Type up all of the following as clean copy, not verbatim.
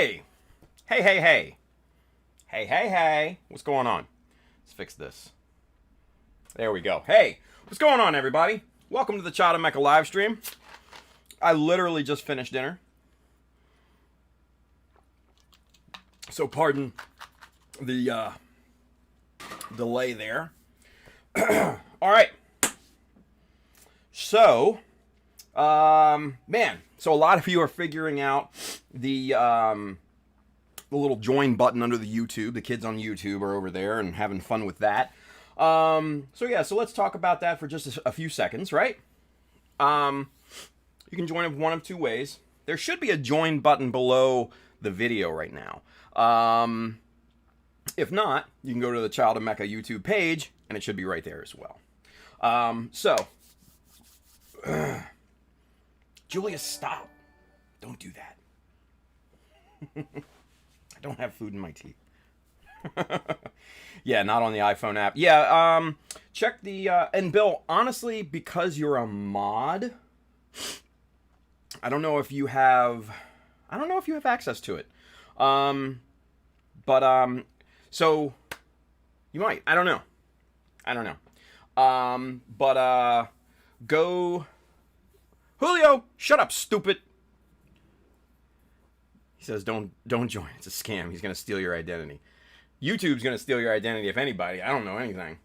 Hey! Hey, hey, hey. Hey, hey, hey. What's going on? Let's fix this. There we go. Hey, what's going on, everybody? Welcome to the Chada Mecca live stream. I literally just finished dinner. So pardon the delay there. All right. So, man, so a lot of you are figuring out the little join button under the YouTube. The kids on YouTube are over there and having fun with that. So let's talk about that for just a few seconds, right? You can join one of two ways. There should be a join button below the video right now. If not, you can go to the Child of Mecca YouTube page, and it should be right there as well. Julia, stop. Don't do that. I don't have food in my teeth. Yeah, not on the iPhone app. Yeah, check the... and Bill, honestly, because you're a mod, I don't know if you have access to it. So you might. I don't know. Go... Julio, shut up, stupid. He says, don't join. It's a scam. He's going to steal your identity. YouTube's going to steal your identity, if anybody. I don't know anything.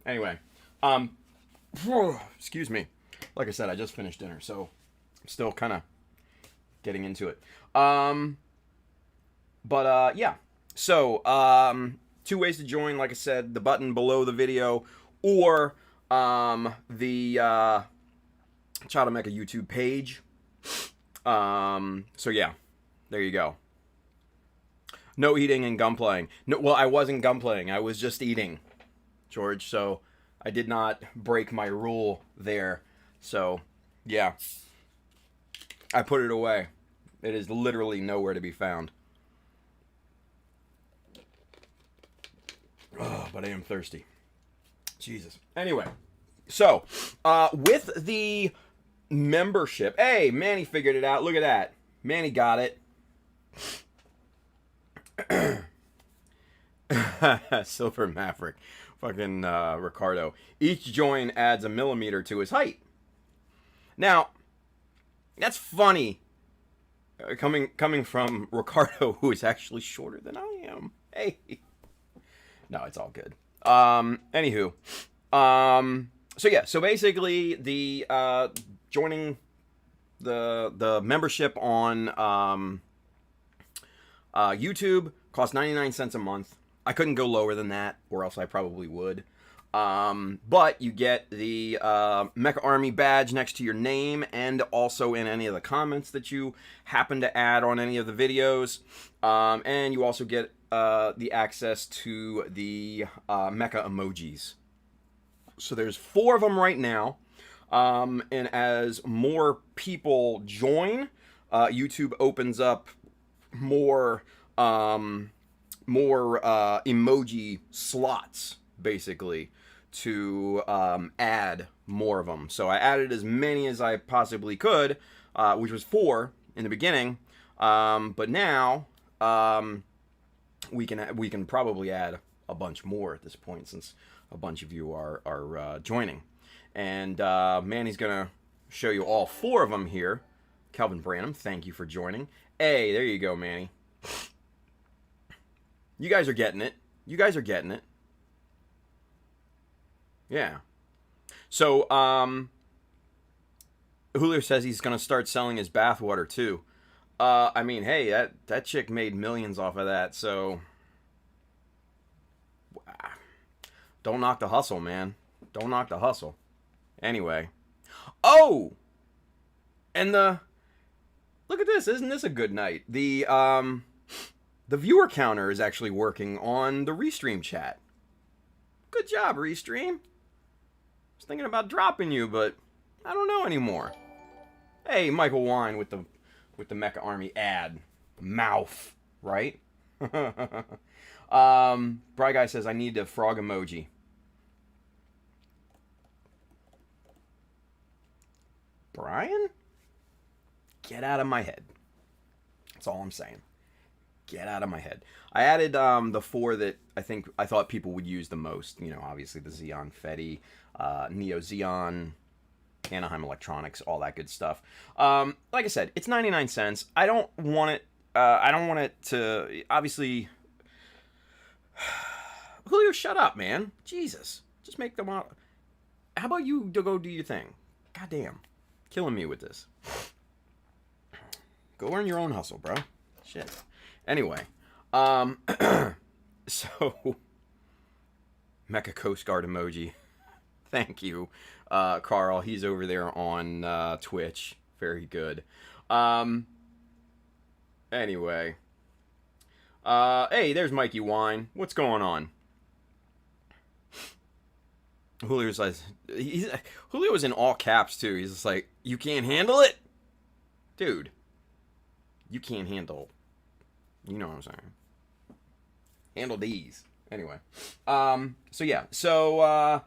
Anyway. Excuse me. Like I said, I just finished dinner, so I'm still kind of getting into it. Yeah. So, two ways to join. Like I said, the button below the video or the Child of Mecca YouTube page. So yeah, there you go. No eating and gunplaying. No, well, I wasn't gunplaying. I was just eating, George. So I did not break my rule there. So yeah, I put it away. It is literally nowhere to be found. Oh, but I am thirsty. Jesus. Anyway, so with the membership, hey, Manny figured it out. Look at that. Manny got it. Silver Maverick. Fucking Ricardo. Each join adds a millimeter to his height. Now, that's funny. Coming from Ricardo, who is actually shorter than I am. Hey. No, it's all good. Anywho. So basically the joining the membership on YouTube costs 99 cents a month. I couldn't go lower than that, or else I probably would. But you get the Mecha Army badge next to your name, and also in any of the comments that you happen to add on any of the videos. And you also get the access to the Mecha emojis. So there's 4 of them right now. And as more people join, YouTube opens up more emoji slots, basically, to add more of them. So I added as many as I possibly could, which was 4 in the beginning. But now we can probably add a bunch more at this point, since a bunch of you are joining. And Manny's gonna show you all 4 of them here. Calvin Branham, thank you for joining. Hey, there you go, Manny. You guys are getting it. Yeah. So, Julio says he's gonna start selling his bathwater too. I mean, hey, that chick made millions off of that, so don't knock the hustle, man. Don't knock the hustle. Anyway. Oh! And look at this. Isn't this a good night? The viewer counter is actually working on the Restream chat. Good job, Restream. I was thinking about dropping you, but I don't know anymore. Hey, Michael Wine with the Mecha Army ad. Mouth, right? Bry Guy says I need a frog emoji. Brian? Get out of my head. That's all I'm saying. Get out of my head. I added the 4 that I thought people would use the most. You know, obviously the Xeon Fetty, Neo Xeon, Anaheim Electronics, all that good stuff. Like I said, it's 99 cents. I don't want it. I don't want it to. Obviously, Julio, shut up, man. Jesus, just make them out. How about you go do your thing? Goddamn, killing me with this. Go earn your own hustle, bro. Shit. Anyway, so Mecha Coast Guard emoji. Thank you, Carl. He's over there on Twitch. Very good. Anyway, hey, there's Mikey Wine. What's going on? Julio's like, Julio was in all caps too. He's just like, you can't handle it, dude. You can't handle. You know what I'm saying. Handle these. Anyway. So yeah. So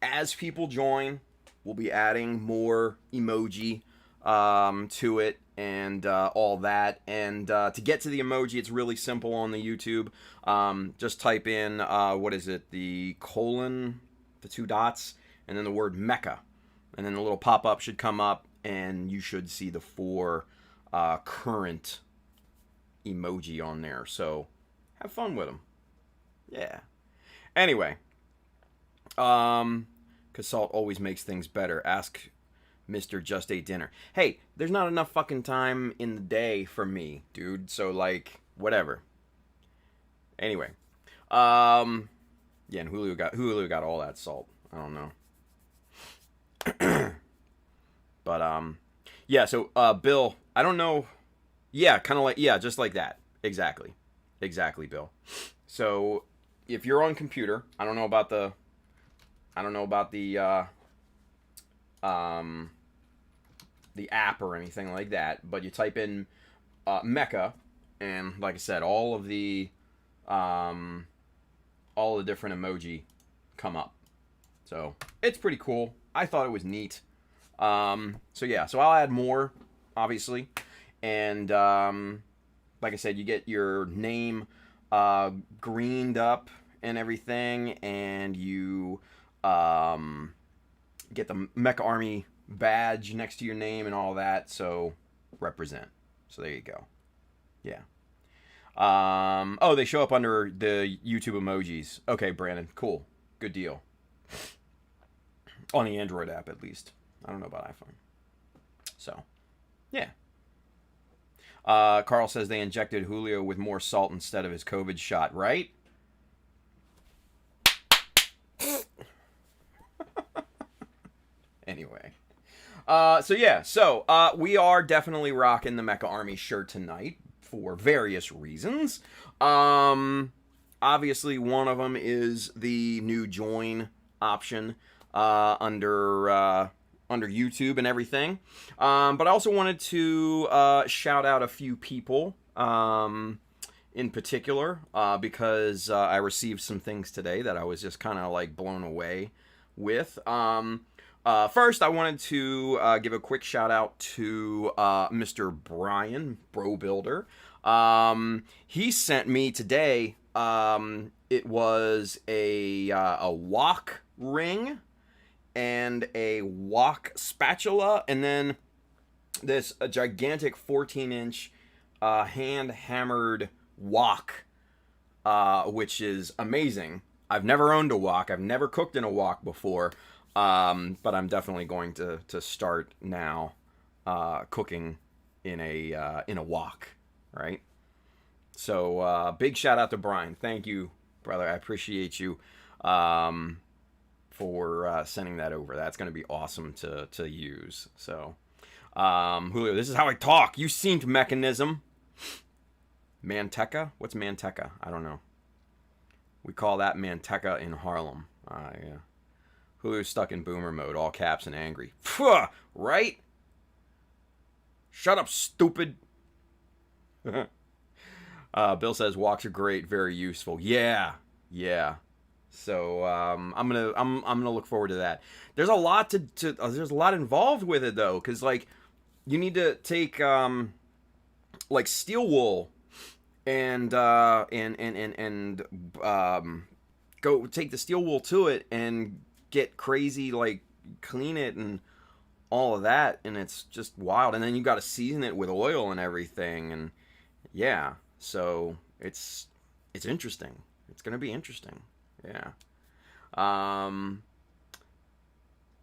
as people join, we'll be adding more emoji to it and all that. And to get to the emoji, it's really simple on the YouTube. Just type in what is it? The colon, the 2 dots, and then the word Mecca. And then the little pop-up should come up and you should see the 4 current emoji on there, so have fun with them. Yeah. Anyway, cause salt always makes things better. Ask Mr. Just Ate Dinner. Hey, there's not enough fucking time in the day for me, dude. So like, whatever. Anyway, yeah, and Julio got all that salt. I don't know. But yeah. So Bill, I don't know. Yeah, kind of like, yeah, just like that. Exactly, Bill. So if you're on computer, I don't know about the app or anything like that, but you type in Mecca, and like I said, all the different emoji come up. So it's pretty cool. I thought it was neat. So yeah, so I'll add more, obviously. And like I said, you get your name greened up and everything, and you get the Mecha Army badge next to your name and all that. So represent. So there you go. Yeah. Oh, they show up under the YouTube emojis. Okay, Brandon. Cool. Good deal. On the Android app, at least. I don't know about iPhone. So, yeah. Carl says they injected Julio with more salt instead of his COVID shot, right? Anyway. So yeah, so we are definitely rocking the Mecha Army shirt tonight for various reasons. Obviously, one of them is the new join option under YouTube and everything. But I also wanted to shout out a few people in particular because I received some things today that I was just kind of like blown away with. First, I wanted to give a quick shout out to Mr. Brian, Bro Builder. He sent me today, it was a wok ring and a wok spatula, and then a gigantic 14-inch hand-hammered wok, which is amazing. I've never owned a wok. I've never cooked in a wok before, but I'm definitely going to start now cooking in a wok, right? So big shout out to Brian. Thank you, brother. I appreciate you for sending that over. That's going to be awesome to use. So Julio, this is how I talk. You synced mechanism. Manteca? What's Manteca? I don't know. We call that Manteca in Harlem. Yeah. Julio's stuck in boomer mode, all caps and angry. Phew, right? Shut up, stupid. Bill says walks are great, very useful. Yeah. So I'm gonna look forward to that. There's a lot there's a lot involved with it though, because like you need to take like steel wool and go take the steel wool to it and get crazy, like clean it and all of that, and it's just wild. And then you got to season it with oil and everything, and yeah, so it's interesting. It's gonna be interesting. Yeah. Um,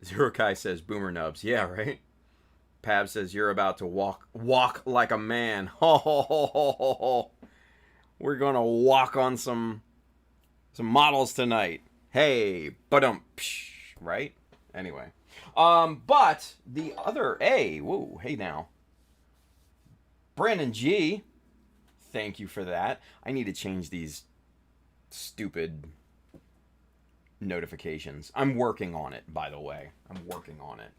Zero Kai says boomer nubs. Yeah, right. Pab says you're about to walk like a man. Ho ho ho ho ho ho. We're gonna walk on some models tonight. Hey, right? Anyway. But the other whoa, hey now. Brandon G, thank you for that. I need to change these stupid notifications. I'm working on it, by the way. I'm working on it.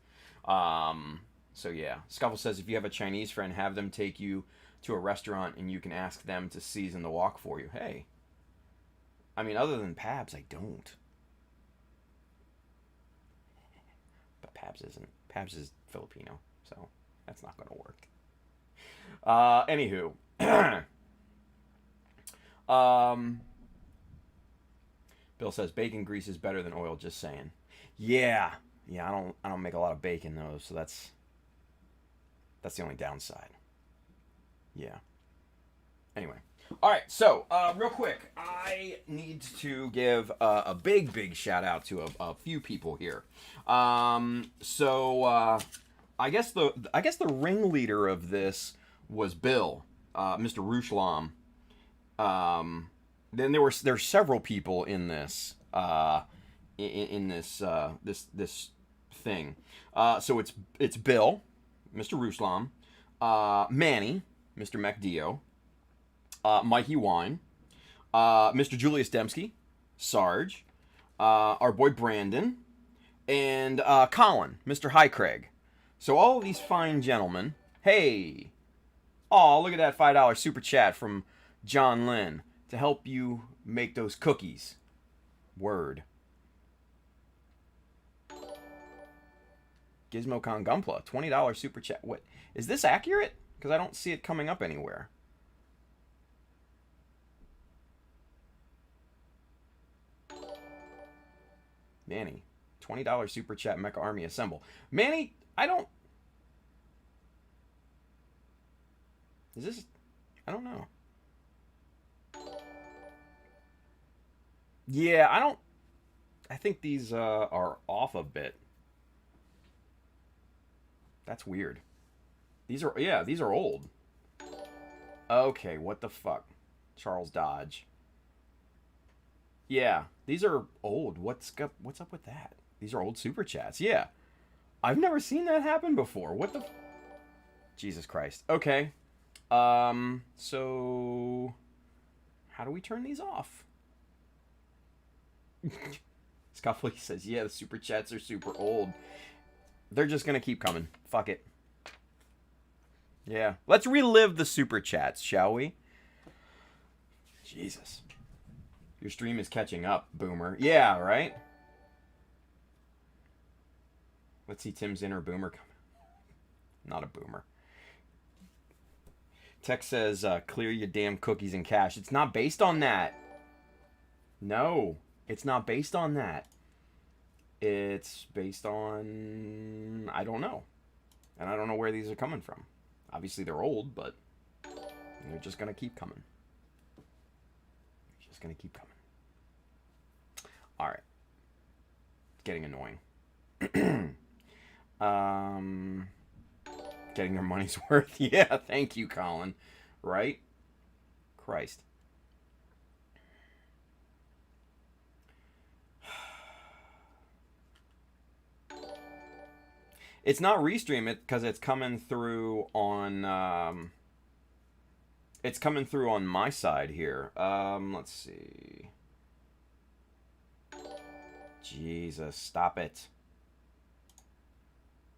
So yeah. Scuffle says if you have a Chinese friend, have them take you to a restaurant and you can ask them to season the wok for you. Hey. I mean, other than Pabs, I don't. But Pabs isn't. Pabs is Filipino, so that's not going to work. Anywho. Bill says bacon grease is better than oil, just saying. Yeah. Yeah, I don't make a lot of bacon though, so that's the only downside. Yeah. Anyway. All right, so real quick, I need to give a big shout out to a few people here. I guess the ringleader of this was Bill, Mr. Rushlam. Then there's several people in this in this thing. So it's Bill, Mr. Ruslam, Manny, Mr. MacDio, Mikey Wine, Mr. Julius Dembski, Sarge, our boy Brandon, and Colin, Mr. Highcraig. So all of these fine gentlemen. Hey, oh look at that $5 super chat from John Lynn to help you make those cookies. Word. GizmoCon Gunpla, $20 super chat. What is this accurate? Because I don't see it coming up anywhere. Manny, $20 super chat. Mecha Army assemble. Manny, I don't. Is this? I don't know. Yeah, I don't. I think these are off a bit. That's weird. These are old. Okay, what the fuck? Charles Dodge. Yeah, these are old. What's up with that? These are old super chats. Yeah. I've never seen that happen before. What the Jesus Christ. Okay. So how do we turn these off? Scuffly says, yeah, the super chats are super old. They're just gonna keep coming. Fuck it. Yeah. Let's relive the super chats, shall we? Jesus. Your stream is catching up, boomer. Yeah, right? Let's see Tim's inner boomer come. Not a boomer. Tech says, clear your damn cookies and cash. It's not based on that. No, it's not based on that. It's based on... I don't know. And I don't know where these are coming from. Obviously, they're old, but they're just going to keep coming. Just going to keep coming. All right. It's getting annoying. Getting their money's worth. Yeah, thank you, Colin. Right? Christ. It's not restream it because it's coming through on it's coming through on my side here. Let's see. Jesus, stop it.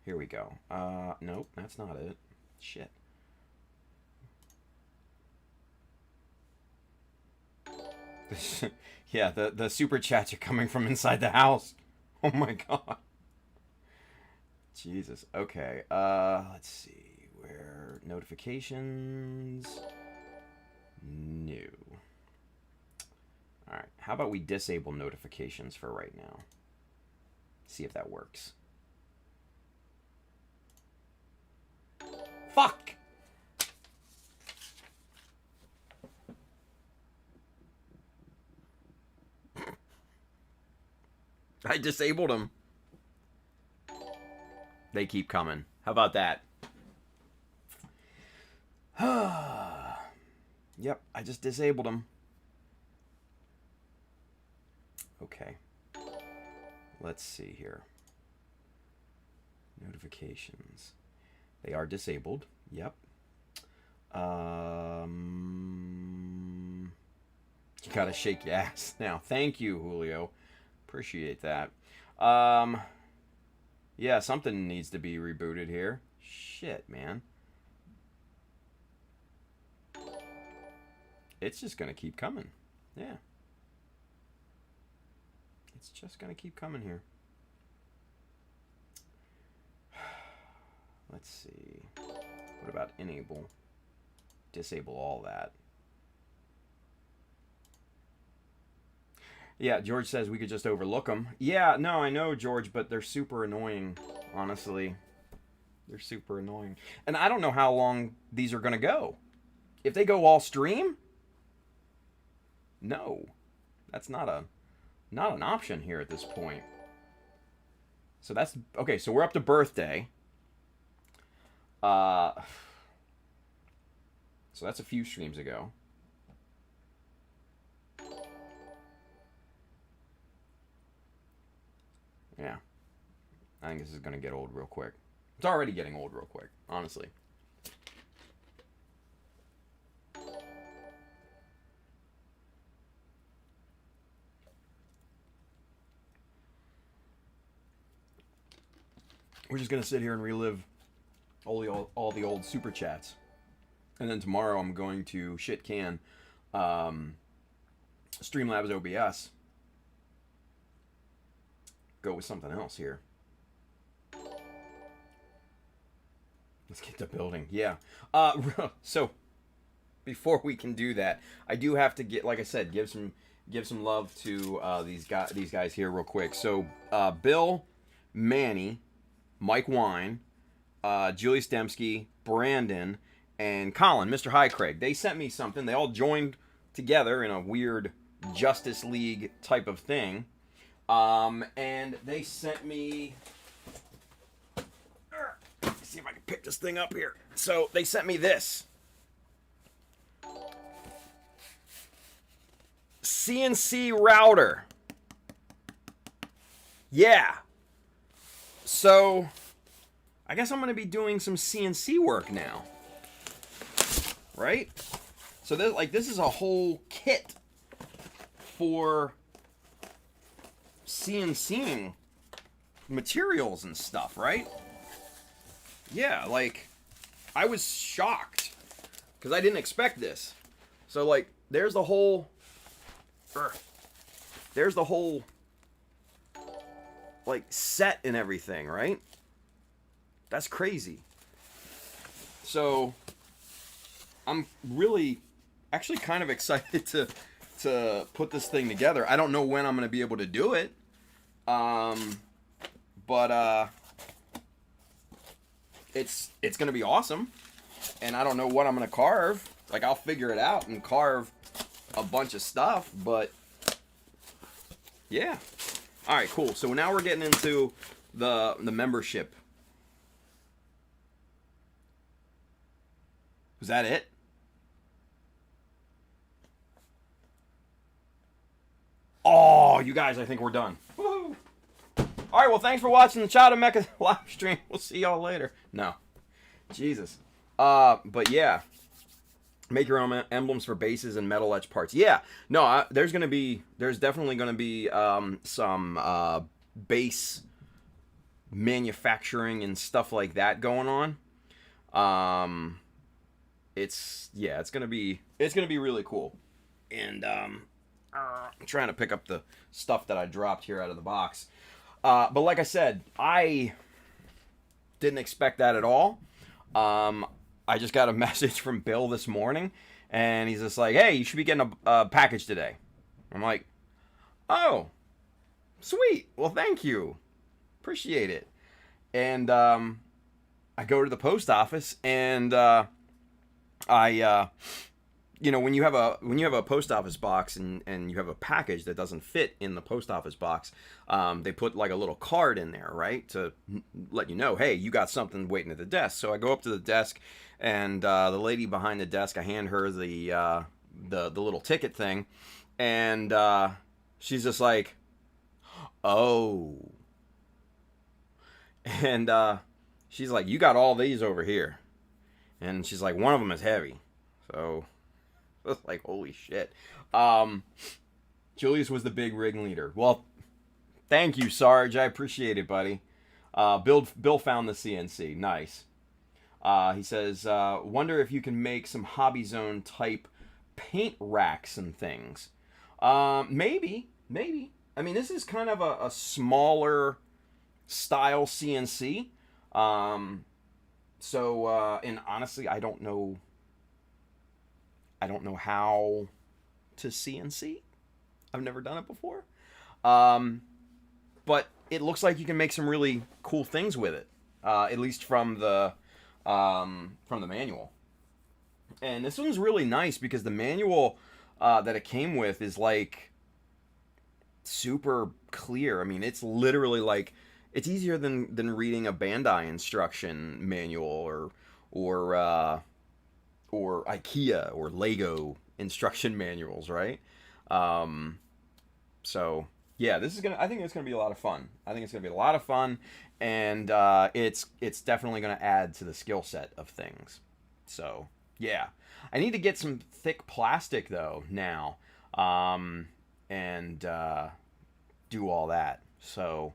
Here we go. Nope, that's not it. Shit. Yeah, the super chats are coming from inside the house. Oh my god. Jesus. Okay. Let's see. Where notifications? No. All right. How about we disable notifications for right now? See if that works. Fuck! I disabled them. They keep coming. How about that? Yep, I just disabled them. Okay. Let's see here. Notifications. They are disabled. Yep. You gotta shake your ass now. Thank you, Julio. Appreciate that. Yeah, something needs to be rebooted here. Shit, man. It's just gonna keep coming. Yeah. It's just gonna keep coming here. Let's see. What about enable? Disable all that. Yeah, George says we could just overlook them. Yeah, no, I know, George, but they're super annoying, honestly. They're super annoying. And I don't know how long these are going to go. If they go all stream? No. That's not an option here at this point. So that's... Okay, so we're up to birthday. So that's a few streams ago. Yeah. I think this is going to get old real quick. It's already getting old real quick, honestly. We're just going to sit here and relive all the old super chats. And then tomorrow I'm going to Streamlabs OBS. Go with something else here. Let's get to building. Yeah. So before we can do that, I do have to get, like I said, give some love to these guys here real quick. So Bill, Manny, Mike Wine, Julius Dembski, Brandon, and Colin, Mr. High Craig. They sent me something. They all joined together in a weird Justice League type of thing. And they sent me... Let's see if I can pick this thing up here. So they sent me this. CNC router. Yeah. So I guess I'm going to be doing some CNC work now. Right? So this is a whole kit for CNCing materials and stuff, right? Yeah, like, I was shocked because I didn't expect this. So, like, there's the whole, like, set and everything, right? That's crazy. So I'm really actually kind of excited to put this thing together. I don't know when I'm going to be able to do it. But it's going to be awesome. And I don't know what I'm going to carve. Like, I'll figure it out and carve a bunch of stuff, but yeah. All right, cool. So now we're getting into the membership. Was that it? Oh, you guys, I think we're done. Woo-hoo. All right, well, thanks for watching the Child of Mecca live stream. We'll see y'all later. No. Jesus. But yeah. Make your own emblems for bases and metal etch parts. Yeah. No, there's definitely going to be some base manufacturing and stuff like that going on. It's going to be really cool. And I'm trying to pick up the stuff that I dropped here out of the box. But like I said, I didn't expect that at all. I just got a message from Bill this morning, And he's just like, hey, you should be getting a package today. I'm like, oh, sweet. Well, thank you. Appreciate it. And I go to the post office, and I when you have a post office box and you have a package that doesn't fit in the post office box, they put like a little card in there, right, to let you know, hey, you got something waiting at the desk. So I go up to the desk, and the lady behind the desk, I hand her the little ticket thing, and she's just like, oh, and she's like, you got all these over here, and she's like, one of them is heavy, so. I was like, holy shit. Julius was the big ringleader. Well, thank you, Sarge. I appreciate it, buddy. Bill found the CNC. Nice. He says, wonder if you can make some Hobby Zone type paint racks and things. Maybe. I mean, this is kind of a smaller style CNC. And honestly, I don't know how to CNC. I've never done it before. But it looks like you can make some really cool things with it. At least from the manual. And this one's really nice because the manual that it came with is like super clear. I mean, it's literally like, it's easier than reading a Bandai instruction manual or IKEA or Lego instruction manuals, right? So yeah, I think it's gonna be a lot of fun. And it's definitely gonna add to the skill set of things. So yeah, I need to get some thick plastic though now, and do all that. So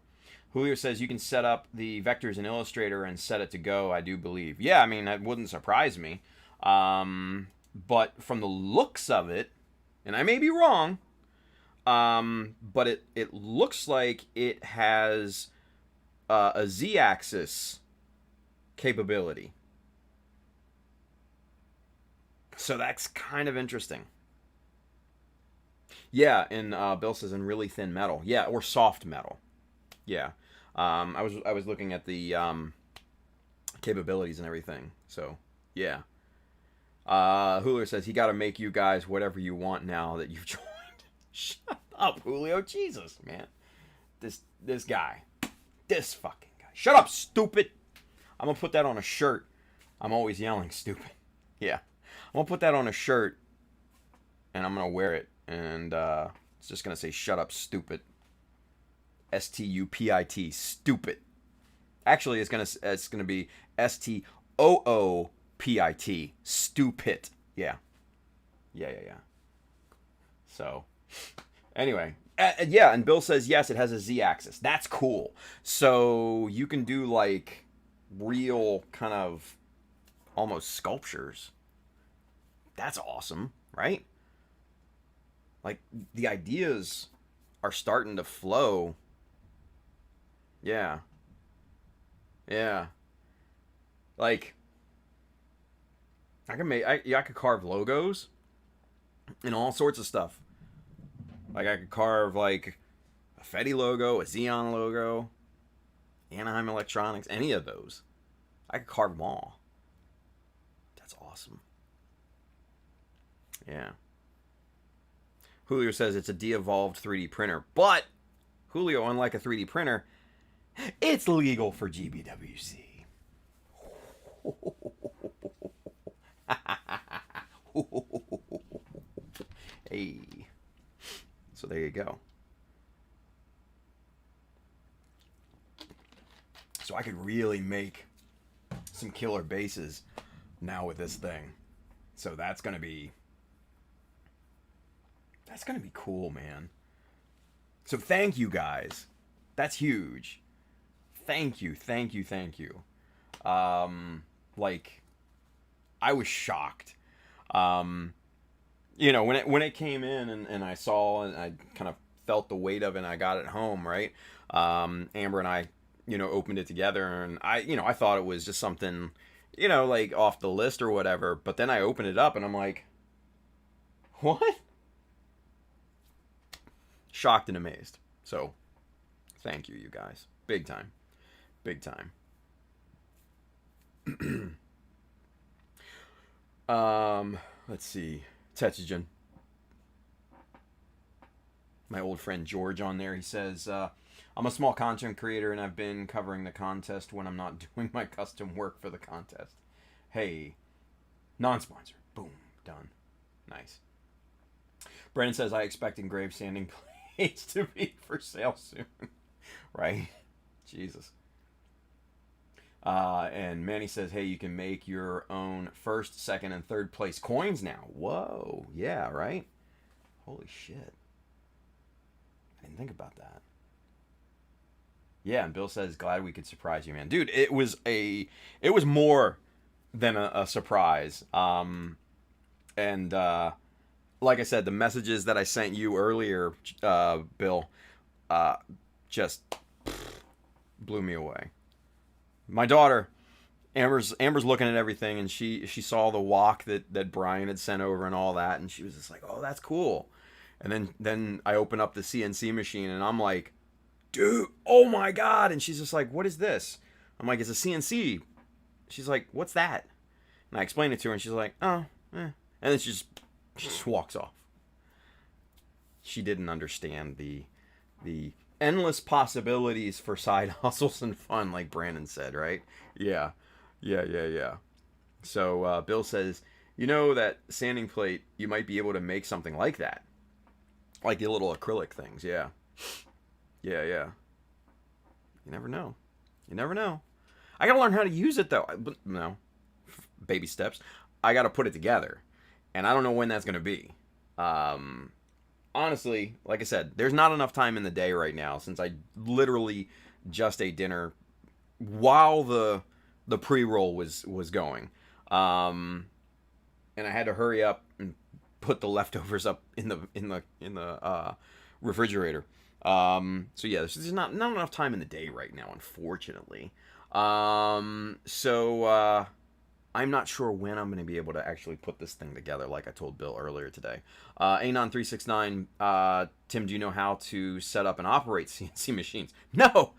Julio says you can set up the vectors in Illustrator and set it to go. I do believe. Yeah, I mean, that wouldn't surprise me. But from the looks of it, and I may be wrong, but it looks like it has a Z-axis capability. So that's kind of interesting. Yeah, and Bill says in really thin metal. Yeah, or soft metal. Yeah. I was looking at the capabilities and everything. So yeah. Julio says he got to make you guys whatever you want now that you've joined. Shut up, Julio. Jesus, man. This guy. This fucking guy. Shut up, stupid. I'm going to put that on a shirt. I'm always yelling, stupid. Yeah. I'm going to put that on a shirt, and I'm going to wear it, and it's just going to say, shut up, stupid. STUPIT, stupid. Actually, it's gonna be STOOPIT, stupid. Yeah. So, anyway, yeah, and Bill says yes, it has a Z-axis. That's cool. So you can do like real kind of almost sculptures. That's awesome, right? Like the ideas are starting to flow. Yeah. Like, I could carve logos and all sorts of stuff. Like, I could carve, like, a Fetty logo, a Xeon logo, Anaheim Electronics, any of those. I could carve them all. That's awesome. Yeah. Julio says it's a de-evolved 3D printer. But, Julio, unlike a 3D printer, it's legal for GBWC. Hey. So there you go. So I could really make some killer bases now with this thing. So that's gonna be cool, man. So thank you guys. That's huge. Thank you. Like, I was shocked. When it came in and I saw and I kind of felt the weight of it and I got it home, right? Amber and I, opened it together and I thought it was just something, like off the list or whatever. But then I opened it up and I'm like, What? Shocked and amazed. So, thank you, you guys. Big time. Big time. Let's see. Tetsugen. My old friend George on there. He says, I'm a small content creator and I've been covering the contest when I'm not doing my custom work for the contest. Hey, non-sponsor. Boom. Done. Nice. Brandon says, I expect engraved sanding plates to be for sale soon. Right? Jesus. And Manny says, hey, you can make your own first, second, and third place coins now. Whoa. Yeah, right? Holy shit. I didn't think about that. Yeah, and Bill says, glad we could surprise you, man. Dude, it was more than a surprise. And like I said, the messages that I sent you earlier, Bill, just blew me away. My daughter, Amber's looking at everything, and she saw the walk that Brian had sent over and all that, and she was just like, oh, that's cool. And then I open up the CNC machine, and I'm like, dude, oh my God. And she's just like, what is this? I'm like, it's a CNC. She's like, what's that? And I explained it to her, and she's like, oh, eh. And then she just walks off. She didn't understand the endless possibilities for side hustles and fun, like Brandon said, right? Yeah. So Bill says, you know that sanding plate, you might be able to make something like that. Like the little acrylic things, yeah. Yeah. You never know. I gotta learn how to use it, though. No. Baby steps. I gotta put it together. And I don't know when that's gonna be. Honestly, like I said, there's not enough time in the day right now, since I literally just ate dinner while the pre-roll was going. And I had to hurry up and put the leftovers up in the refrigerator. So yeah, there's not enough time in the day right now, unfortunately. So I'm not sure when I'm going to be able to actually put this thing together, like I told Bill earlier today. Anon369, Tim, do you know how to set up and operate CNC machines? No,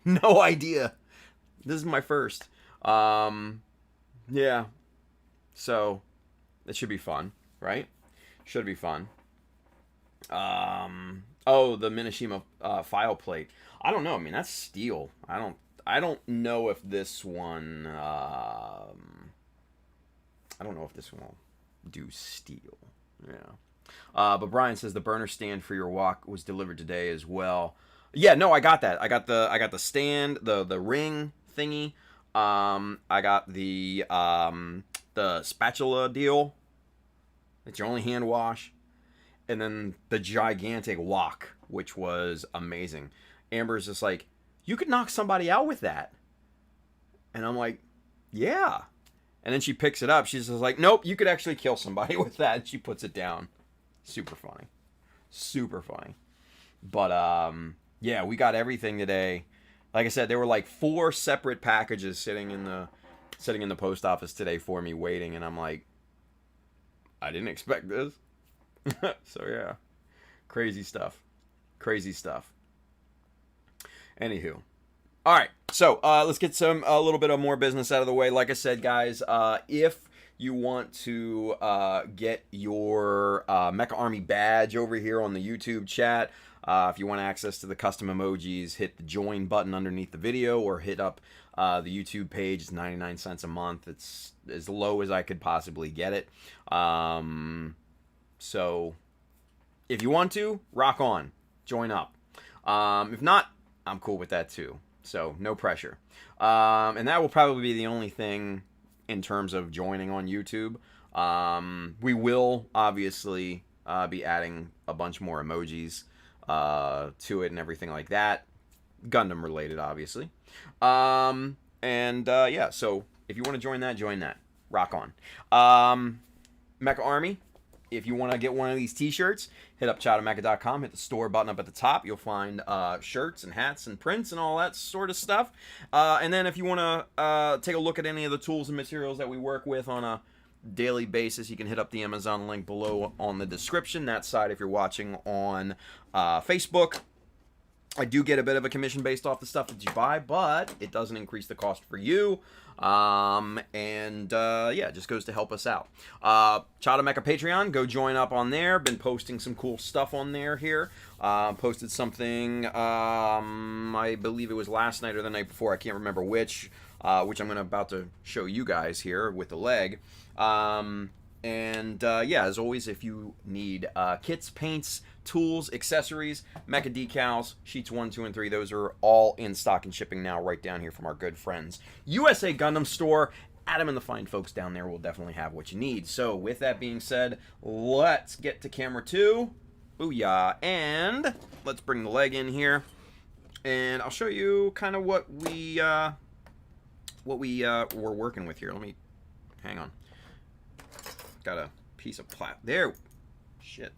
no idea. This is my first. Yeah. So it should be fun, right? Should be fun. Oh, the Minishima file plate. I don't know. I mean, that's steel. I don't know if this one. I don't know if this one will do steel. Yeah. But Brian says the burner stand for your wok was delivered today as well. Yeah, no, I got that. I got the stand, the ring thingy. I got the spatula deal. It's your only hand wash. And then the gigantic wok, which was amazing. Amber's just like, you could knock somebody out with that. And I'm like, yeah. And then she picks it up. She's just like, nope, you could actually kill somebody with that. And she puts it down. Super funny. But, yeah, we got everything today. Like I said, there were like 4 separate packages sitting in the post office today for me waiting. And I'm like, I didn't expect this. So, yeah. Crazy stuff. Anywho. All right. So, let's get a little bit of more business out of the way. Like I said, guys, if you want to get your Mecha Army badge over here on the YouTube chat, if you want access to the custom emojis, hit the join button underneath the video or hit up the YouTube page. It's 99 cents a month. It's as low as I could possibly get it. So if you want to, rock on. Join up. If not, I'm cool with that too. So no pressure. And that will probably be the only thing in terms of joining on YouTube. We will obviously be adding a bunch more emojis to it and everything like that. Gundam related, obviously. Yeah, so if you want to join that. Rock on. Mecha Army. If you want to get one of these t-shirts, hit up chowdermecca.com, hit the store button up at the top. You'll find shirts and hats and prints and all that sort of stuff. And then if you want to take a look at any of the tools and materials that we work with on daily basis, you can hit up the Amazon link below on the description. That side, if you're watching on Facebook, I do get a bit of a commission based off the stuff that you buy, but it doesn't increase the cost for you. Yeah, it just goes to help us out. Chata Mecca Patreon, go join up on there. Been posting some cool stuff on there here. Posted something, I believe it was last night or the night before, I can't remember which I'm about to show you guys here with the leg. Yeah, as always, if you need kits, paints, tools, accessories, Mecha Decals, sheets 1, 2, and 3, those are all in stock and shipping now right down here from our good friends USA Gundam Store. Adam and the fine folks down there will definitely have what you need. So with that being said, let's get to camera 2. Booyah. And let's bring the leg in here, and I'll show you kind of what we were working with here. Let me hang on. Got a piece of there. Shit.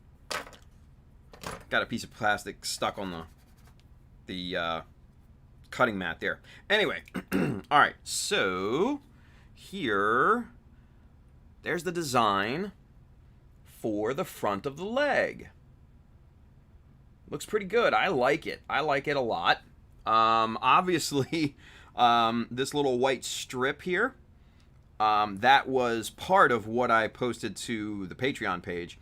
Got a piece of plastic stuck on the cutting mat there. Anyway, all right. So here, there's the design for the front of the leg. Looks pretty good. I like it. I like it a lot. Obviously, this little white strip here, that was part of what I posted to the Patreon page.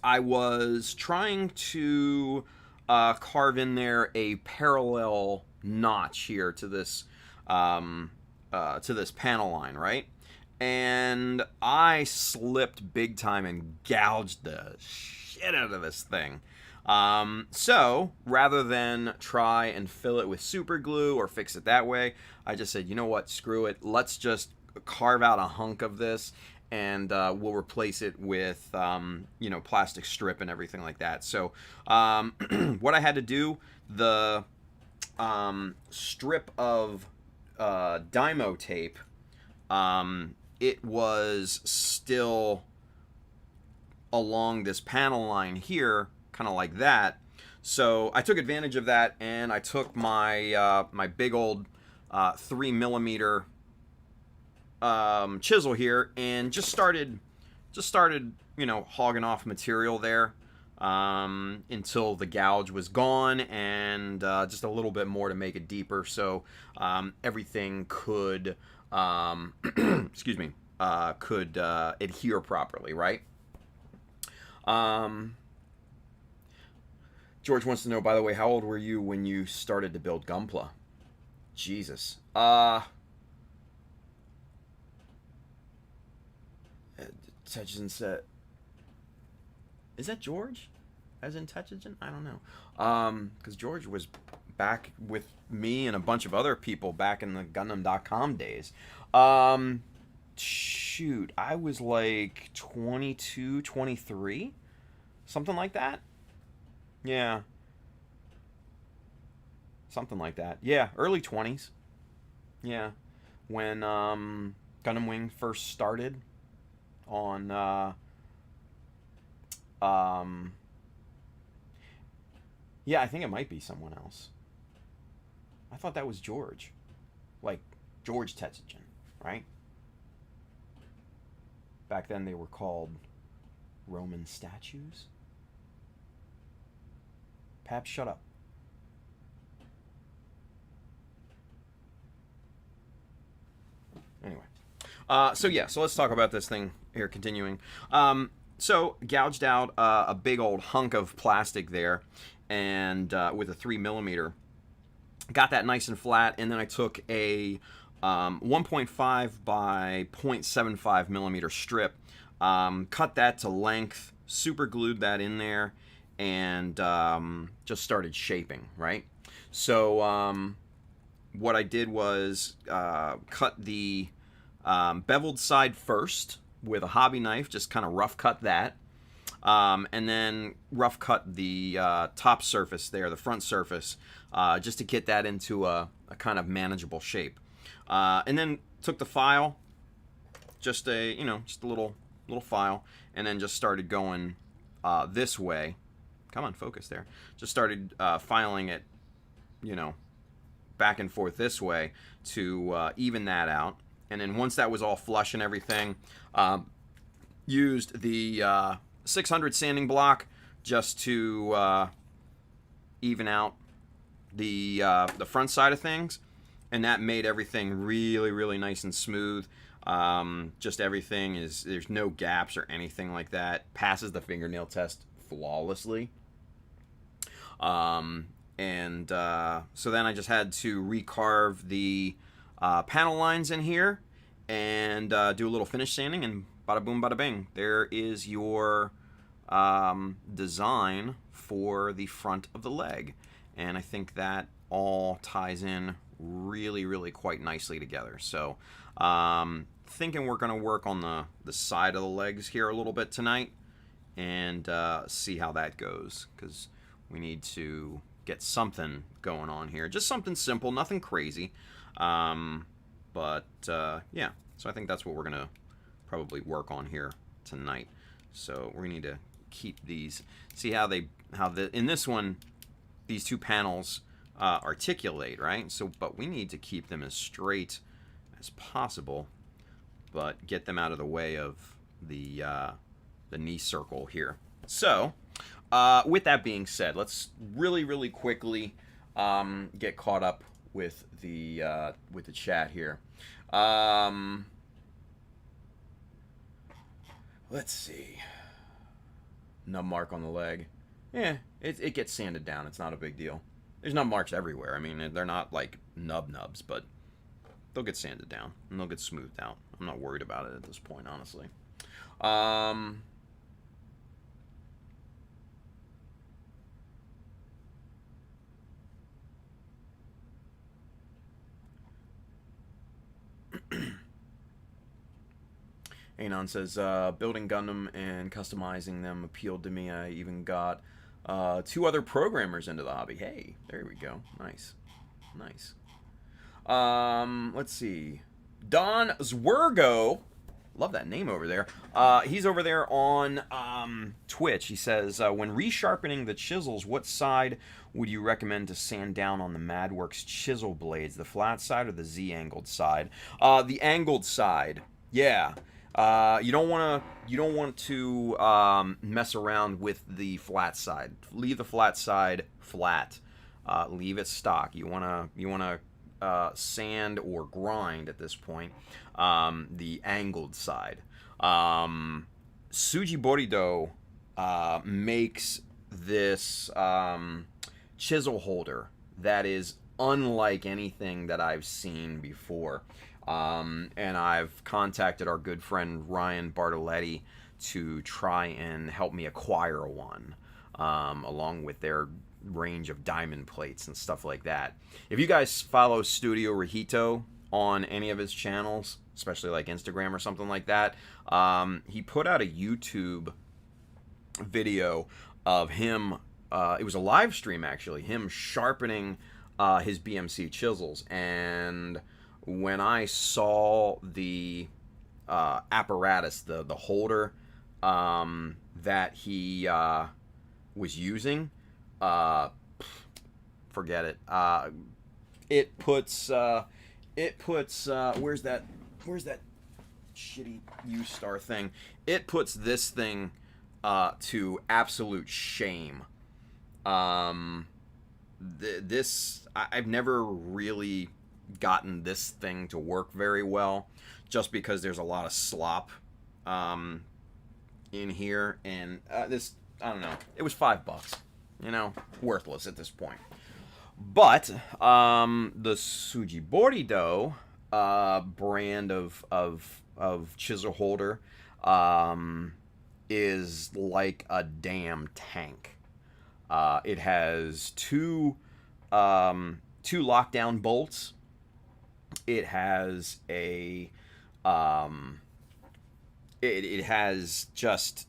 I was trying to carve in there a parallel notch here to this panel line, right? And I slipped big time and gouged the shit out of this thing. So rather than try and fill it with super glue or fix it that way, I just said, you know what, screw it. Let's just carve out a hunk of this, and we'll replace it with, plastic strip and everything like that. So what I had to do, the strip of Dymo tape, it was still along this panel line here, kind of like that. So I took advantage of that, and I took my my big old 3mm chisel here, and just started hogging off material there until the gouge was gone, and just a little bit more to make it deeper, so everything could excuse me, could adhere properly, right? George wants to know, by the way, how old were you when you started to build Gunpla? Jesus. Tetsugen said, is that George? As in Tetsugen? I don't know. Because George was back with me and a bunch of other people back in the Gundam.com days. Shoot, I was like 22, 23? Something like that? Yeah. Something like that. Yeah, early 20s. Yeah. When Gundam Wing first started on yeah, I think it might be someone else. I thought that was George. Like George Tetsugen, right? Back then they were called Roman statues. Pap, shut up. Anyway. So let's talk about this thing here, continuing. So gouged out a big old hunk of plastic there, and with a 3mm. Got that nice and flat, and then I took a 1.5 by 0.75mm strip, cut that to length, super glued that in there, and just started shaping, right? So what I did was cut the beveled side first with a hobby knife, just kind of rough cut that, and then rough cut the top surface there, the front surface, just to get that into a kind of manageable shape. And then took the file, just a little file, and then just started going this way. Come on, focus there. Just started filing it, back and forth this way to even that out. And then once that was all flush and everything, used the 600 sanding block just to even out the front side of things, and that made everything really, really nice and smooth. Just everything is, there's no gaps or anything like that. Passes the fingernail test flawlessly. So then I just had to recarve the panel lines in here and do a little finish sanding, and bada boom, bada bing. There is your design for the front of the leg. And I think that all ties in really, really quite nicely together. So thinking we're going to work on the side of the legs here a little bit tonight and see how that goes, because we need to get something going on here. Just something simple, nothing crazy. But yeah, so I think that's what we're going to probably work on here tonight. So we need to keep these, see how in this one, these two panels articulate, right? So, but we need to keep them as straight as possible, but get them out of the way of the knee circle here. So, with that being said, let's really, really quickly get caught up with the chat here. Let's see. Nub mark on the leg. Yeah, it gets sanded down. It's not a big deal. There's nub marks everywhere. I mean, they're not like nubs, but they'll get sanded down and they'll get smoothed out. I'm not worried about it at this point, honestly. Anon says, building Gundam and customizing them appealed to me. I even got 2 other programmers into the hobby. Hey, there we go. Nice. Nice. Let's see. Don Zwergo. Love that name over there. He's over there on Twitch. He says, when resharpening the chisels, what side would you recommend to sand down on the Madworks chisel blades? The flat side or the Z-angled side? The angled side. Yeah. You don't want to mess around with the flat side. Leave the flat side flat. Leave it stock. You wanna sand or grind at this point the angled side. Suji Borido makes this chisel holder that is unlike anything that I've seen before. And I've contacted our good friend Ryan Bartoletti to try and help me acquire one, along with their range of diamond plates and stuff like that. If you guys follow Studio Rahito on any of his channels, especially like Instagram or something like that, he put out a YouTube video of him, it was a live stream actually, him sharpening his BMC chisels. And when I saw the apparatus, the holder that he was using, forget it. It puts where's that shitty U-Star thing? It puts this thing to absolute shame. This I've never really gotten this thing to work very well, just because there's a lot of slop in here, and this, I don't know, it was $5, you know, worthless at this point. But the Sujibori Do brand of chisel holder is like a damn tank. It has two lockdown bolts. It has a it has just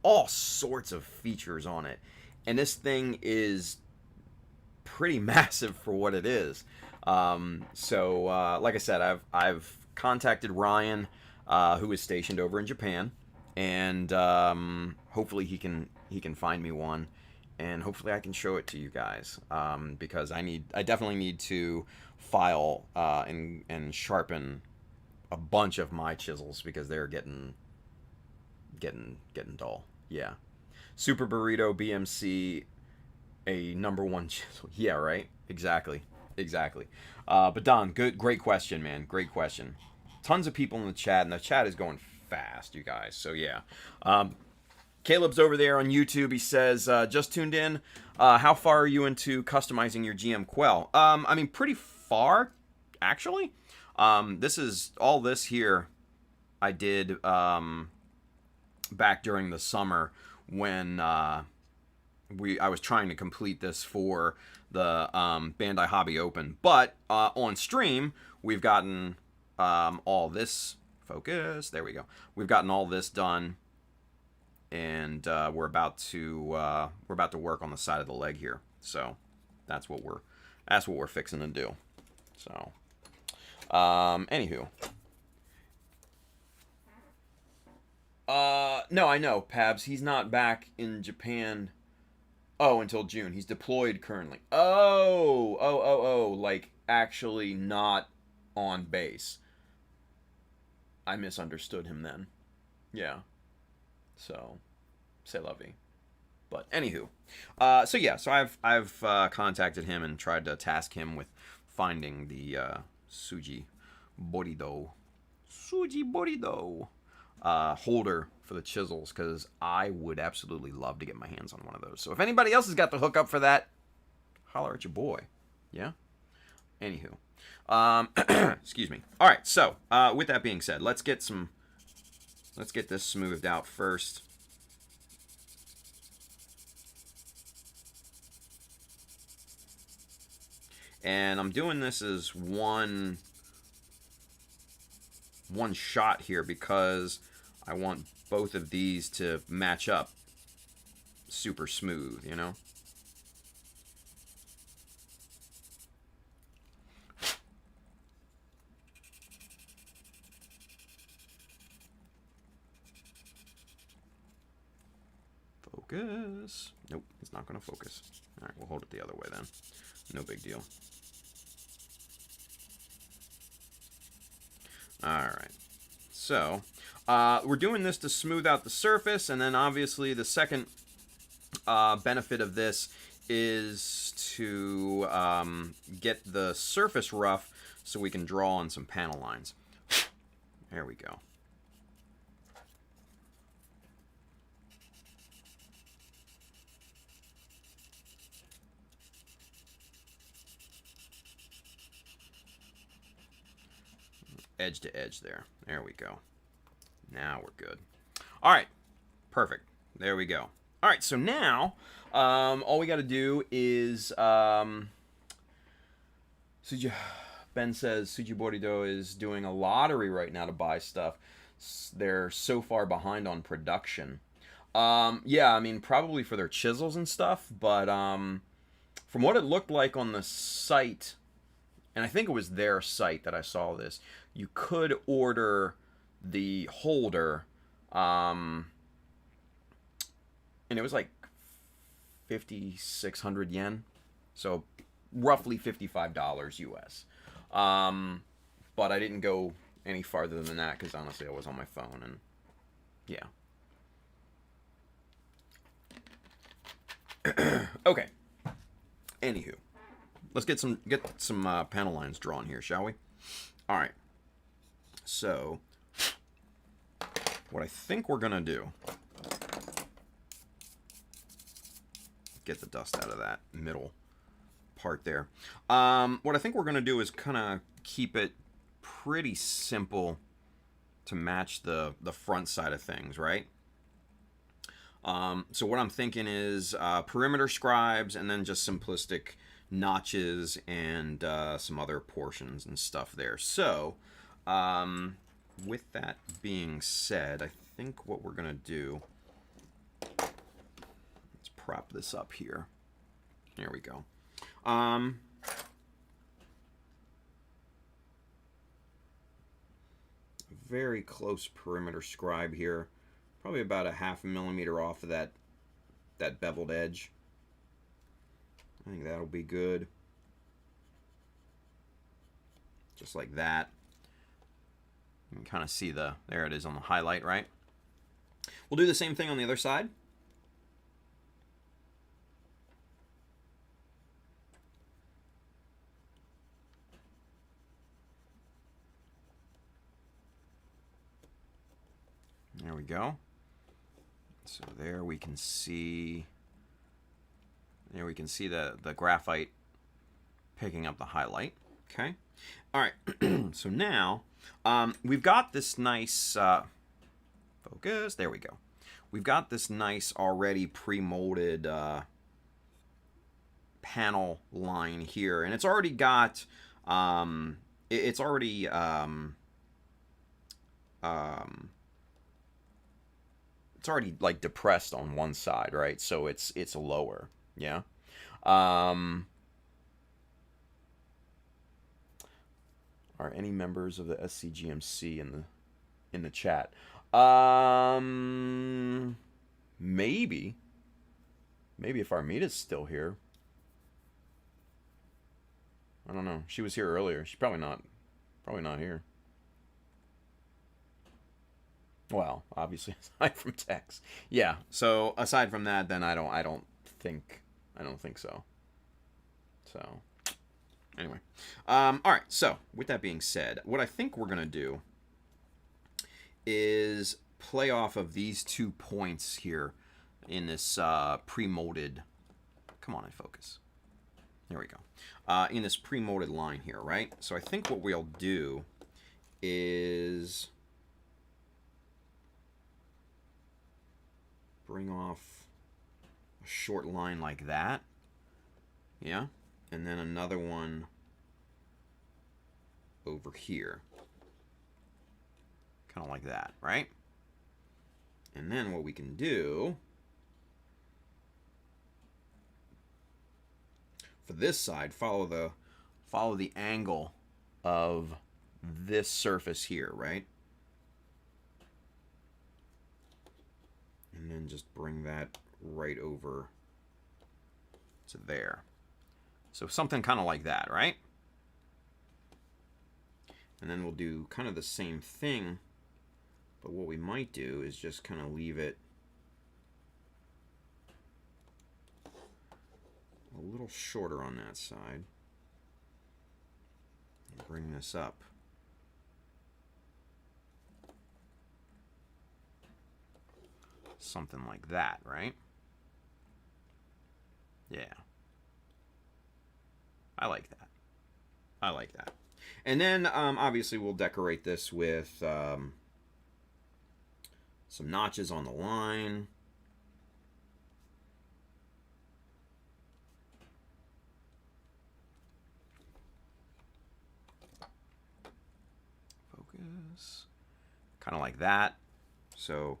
all sorts of features on it, and this thing is pretty massive for what it is. So like I said, I've contacted Ryan, who is stationed over in Japan, and hopefully he can find me one, and hopefully I can show it to you guys, because I definitely need to file and sharpen a bunch of my chisels because they're getting dull. Yeah. Super Burrito BMC, a #1 chisel. Yeah, right. Exactly. But Don, great question, man. Great question. Tons of people in the chat, and the chat is going fast, you guys. So yeah. Caleb's over there on YouTube. He says, just tuned in. How far are you into customizing your GM Quel? I mean, pretty far, actually. This is all this here I did back during the summer when I was trying to complete this for the Bandai Hobby Open. But on stream, we've gotten all this focus. There we go. We've gotten all this done. And we're about to work on the side of the leg here, so that's what we're fixing to do. So, anywho, no, I know, Pabs. He's not back in Japan. Oh, until June. He's deployed currently. Oh, like actually not on base. I misunderstood him then. Yeah. So, c'est la vie. But anywho, so I've contacted him and tried to task him with finding the Suji Borido holder for the chisels, because I would absolutely love to get my hands on one of those. So if anybody else has got the hookup for that, holler at your boy. Yeah. Anywho, excuse me. All right. So with that being said, let's get this smoothed out first. And I'm doing this as one shot here because I want both of these to match up super smooth, you know? Focus. Nope, it's not going to focus. All right, we'll hold it the other way then. No big deal. All right. So, we're doing this to smooth out the surface, and then obviously the second benefit of this is to get the surface rough so we can draw on some panel lines. There we go. Edge to edge there. There we go. Now we're good. All right. Perfect. There we go. All right. So now, all we got to do is, Ben says Suji Borido is doing a lottery right now to buy stuff. They're so far behind on production. Yeah, I mean, probably for their chisels and stuff, but from what it looked like on the site, and I think it was their site that I saw this, you could order the holder, and it was like 5,600 yen, so roughly $55 US. But I didn't go any farther than that because honestly I was on my phone, and yeah. Okay. Anywho, let's get some panel lines drawn here, shall we? All right. So, what I think we're gonna do, get the dust out of that middle part there. What I think we're gonna do is kind of keep it pretty simple to match the front side of things, right? So what I'm thinking is perimeter scribes and then just simplistic notches and some other portions and stuff there. So with that being said, I think what we're gonna do, let's prop this up here. There we go. Very close perimeter scribe here, probably about a 0.5 millimeter off of that beveled edge. I think that'll be good. Just like that. You can kind of see there it is on the highlight, right? We'll do the same thing on the other side. There we go. So there we can see the graphite picking up the highlight. Okay. All right. So now we've got this nice focus. There we go. We've got this nice already pre-molded panel line here, and it's already got it's already like depressed on one side, right? So it's lower, yeah. Are any members of the SCGMC in the chat? Maybe if Armita's still here. I don't know. She was here earlier. She's probably not here. Well, obviously aside from text. Yeah. So aside from that, then I don't think so. So anyway. All right. So with that being said, what I think we're gonna do is play off of these 2 points here in this pre-molded. Come on, focus. There we go. In this pre-molded line here, right? So I think what we'll do is bring off a short line like that. Yeah. And then another one over here. Kind of like that, right? And then what we can do for this side, follow the angle of this surface here, right? And then just bring that right over to there. So something kind of like that, right? And then we'll do kind of the same thing, but what we might do is just kind of leave it a little shorter on that side. And bring this up. Something like that, right? Yeah. I like that. I like that. And then, obviously, we'll decorate this with some notches on the line. Focus. Kind of like that. So,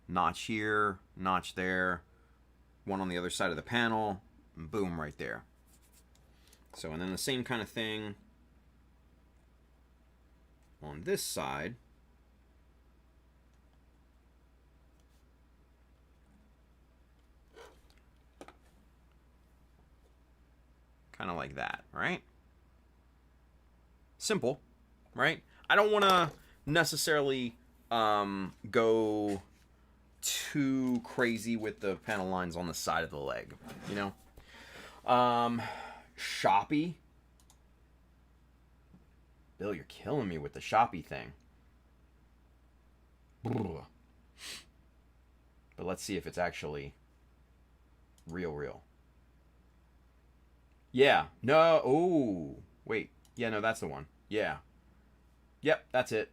notch here, notch there, one on the other side of the panel, and boom, right there. So, and then the same kind of thing on this side. Kind of like that, right? Simple, right? I don't want to necessarily go too crazy with the panel lines on the side of the leg, you know? Shoppy. Bill, you're killing me with the shoppy thing. But let's see if it's actually real. Yeah. No. Oh, wait. Yeah, no, that's the one. Yeah. Yep, that's it.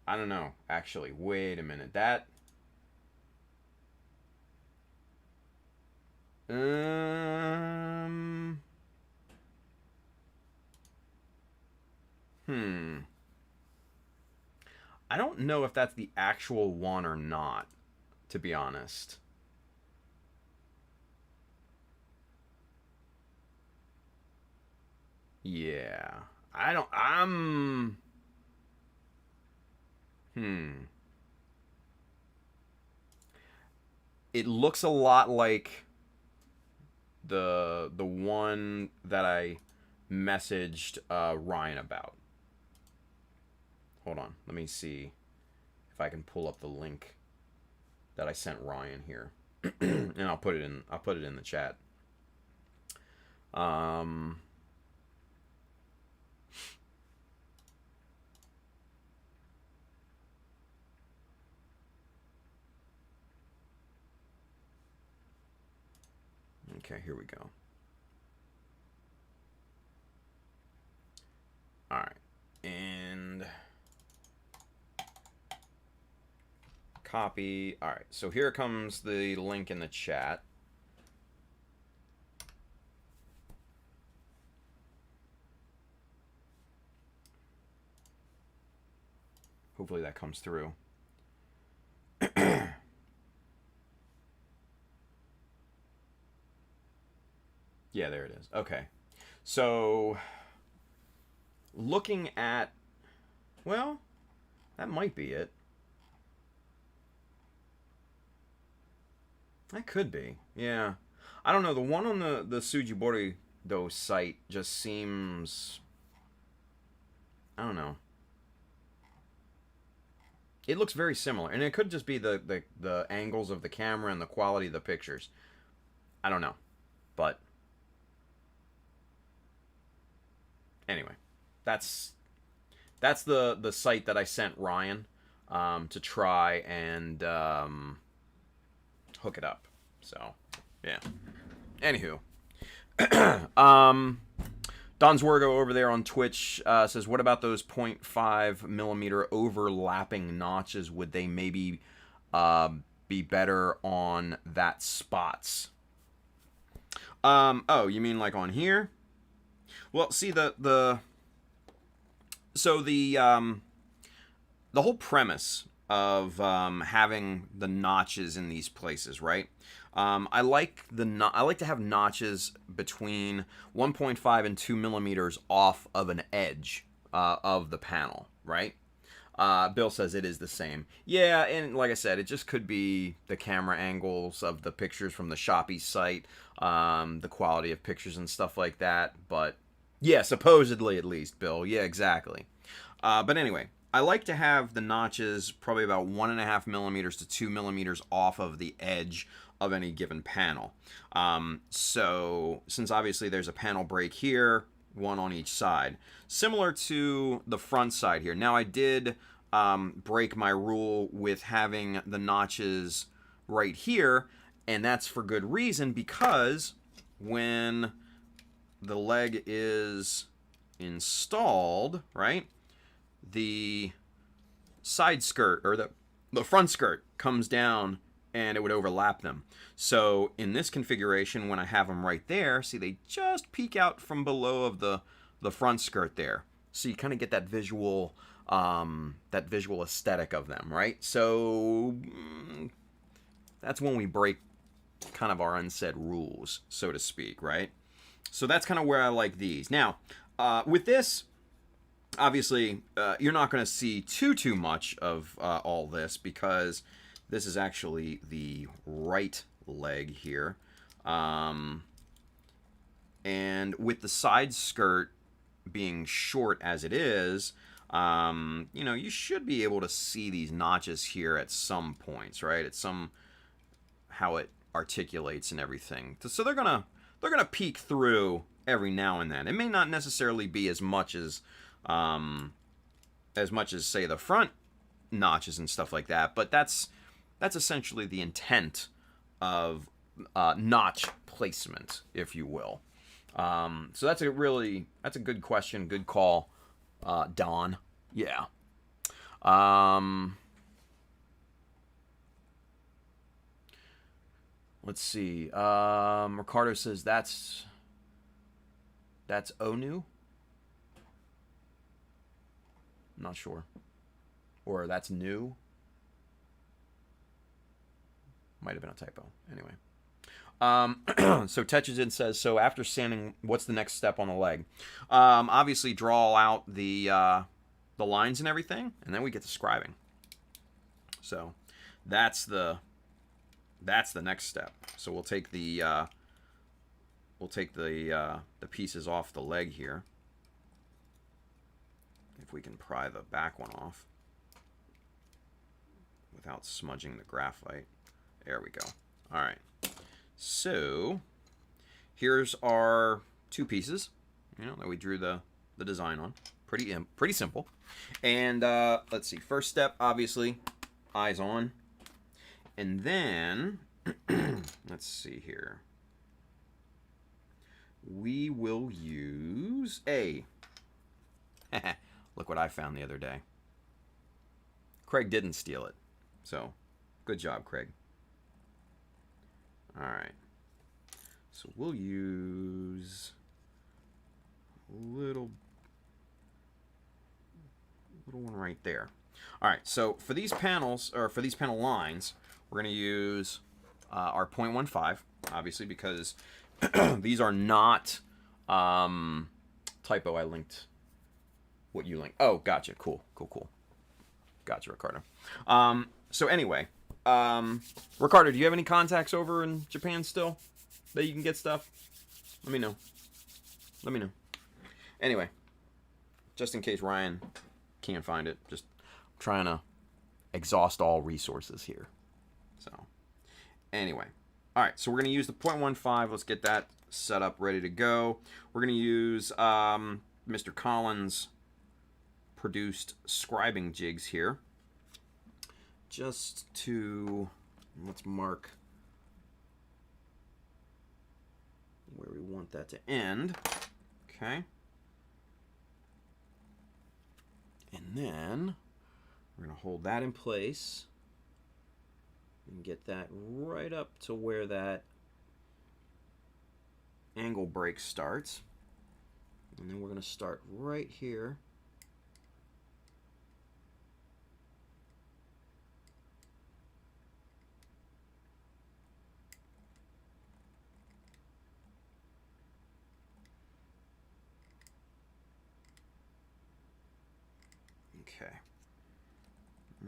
I don't know. Actually, wait a minute. That... I don't know if that's the actual one or not, to be honest. Yeah. It looks a lot like the one that I messaged Ryan about. Hold on, let me see if I can pull up the link that I sent Ryan here, and I'll put it in the chat. Okay, here we go. All right, and copy. All right, so here comes the link in the chat. Hopefully that comes through. Yeah, there it is. Okay. So, looking at, well, that might be it. That could be. Yeah. I don't know. The one on the Tsujibori site just seems, I don't know. It looks very similar. And it could just be the angles of the camera and the quality of the pictures. I don't know. But anyway, that's the site that I sent Ryan to try and hook it up. So, yeah. Anywho, Don's Wargo over there on Twitch says, "What about those 0.5 millimeter overlapping notches? Would they maybe be better on that spots?" Oh, you mean like on here? Well, see the whole premise of having the notches in these places, right? I like to have notches between 1.5 and 2 millimeters off of an edge of the panel, right? Bill says it is the same. Yeah, and like I said, it just could be the camera angles of the pictures from the Shopee site, the quality of pictures and stuff like that. But yeah, supposedly at least, Bill. Yeah, exactly. But anyway, I like to have the notches probably about 1.5 millimeters to 2 millimeters off of the edge of any given panel. So since obviously there's a panel break here, one on each side, similar to the front side here. Now I did break my rule with having the notches right here, and that's for good reason, because when the leg is installed, right, the side skirt or the front skirt comes down and it would overlap them. So in this configuration, when I have them right there, see, they just peek out from below of the front skirt there. So you kind of get that visual aesthetic of them, right? So that's when we break kind of our unsaid rules, so to speak, right? So that's kind of where I like these. Now, with this, obviously, you're not going to see too much of all this, because this is actually the right leg here. And with the side skirt being short as it is, you know, you should be able to see these notches here at some points, right? At some, how it articulates and everything. So they're gonna peek through every now and then. It may not necessarily be as much as say the front notches and stuff like that, but that's essentially the intent of notch placement, if you will. So that's a good question, good call, Don. Yeah. Let's see. Ricardo says that's Onu. I'm not sure. Or that's new. Might have been a typo. Anyway. So Tetchizin says, so after sanding, what's the next step on the leg? Obviously draw out the lines and everything, and then we get to scribing. So that's the next step. So we'll take the we'll take the pieces off the leg here. If we can pry the back one off without smudging the graphite. There we go. All right. So here's our two pieces, that we drew the design on. Pretty simple. And let's see. First step, obviously, eyes on. And then, let's see here. We will use a... Look what I found the other day. Craig didn't steal it. So, good job, Craig. All right. So we'll use a little one right there. All right. So for these panels, or for these panel lines, we're going to use our 0.15, obviously, because these are not typo. I linked what you linked. Oh, gotcha. Cool. Gotcha, Ricardo. So anyway, Ricardo, do you have any contacts over in Japan still that you can get stuff? Let me know. Anyway, just in case Ryan can't find it, just trying to exhaust all resources here. So anyway, all right, so we're going to use the 0.15. Let's get that set up, ready to go. We're going to use Mr. Collins produced scribing jigs here, just to, let's mark where we want that to end. Okay. And then we're going to hold that in place and get that right up to where that angle break starts. And then we're going to start right here. Okay.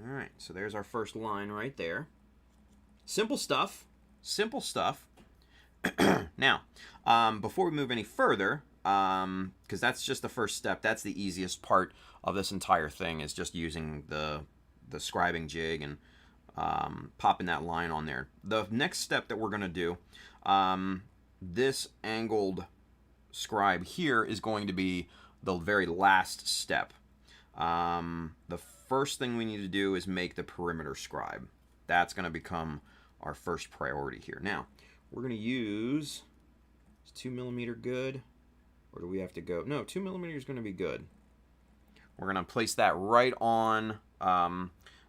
All right, so there's our first line right there. Simple stuff. Now, before we move any further, because that's just the first step, that's the easiest part of this entire thing, is just using the scribing jig and popping that line on there. The next step that we're going to do, this angled scribe here is going to be the very last step. The first thing we need to do is make the perimeter scribe. That's going to become our first priority here. Now, we're going to use, is 2mm good? Or do we have to go? No, 2mm is going to be good. We're going to place that right on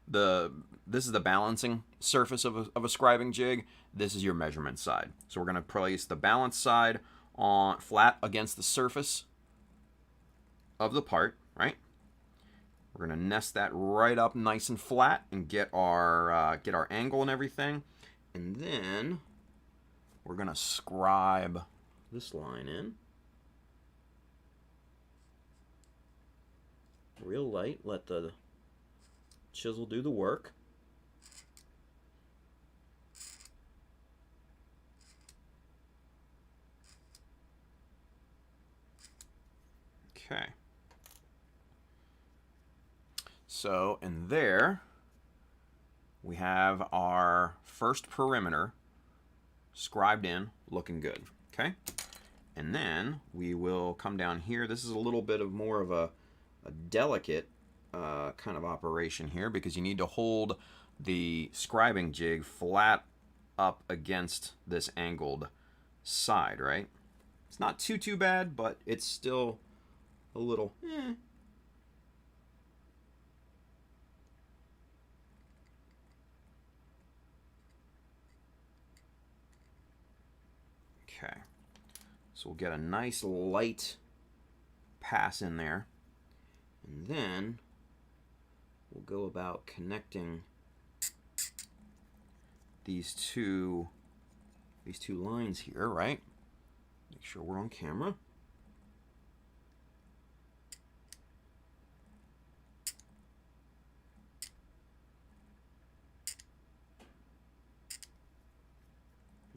this is the balancing surface of a scribing jig. This is your measurement side. So we're going to place the balance side on flat against the surface of the part, right? We're going to nest that right up nice and flat and get our angle and everything. And then we're going to scribe this line in. Real light, let the chisel do the work. Okay. So, in there, we have our first perimeter scribed in, looking good. Okay? And then we will come down here. This is a little bit of more of a delicate kind of operation here, because you need to hold the scribing jig flat up against this angled side, right? It's not too bad, but it's still a little Okay, so we'll get a nice light pass in there, and then we'll go about connecting these two lines here, right? Make sure we're on camera.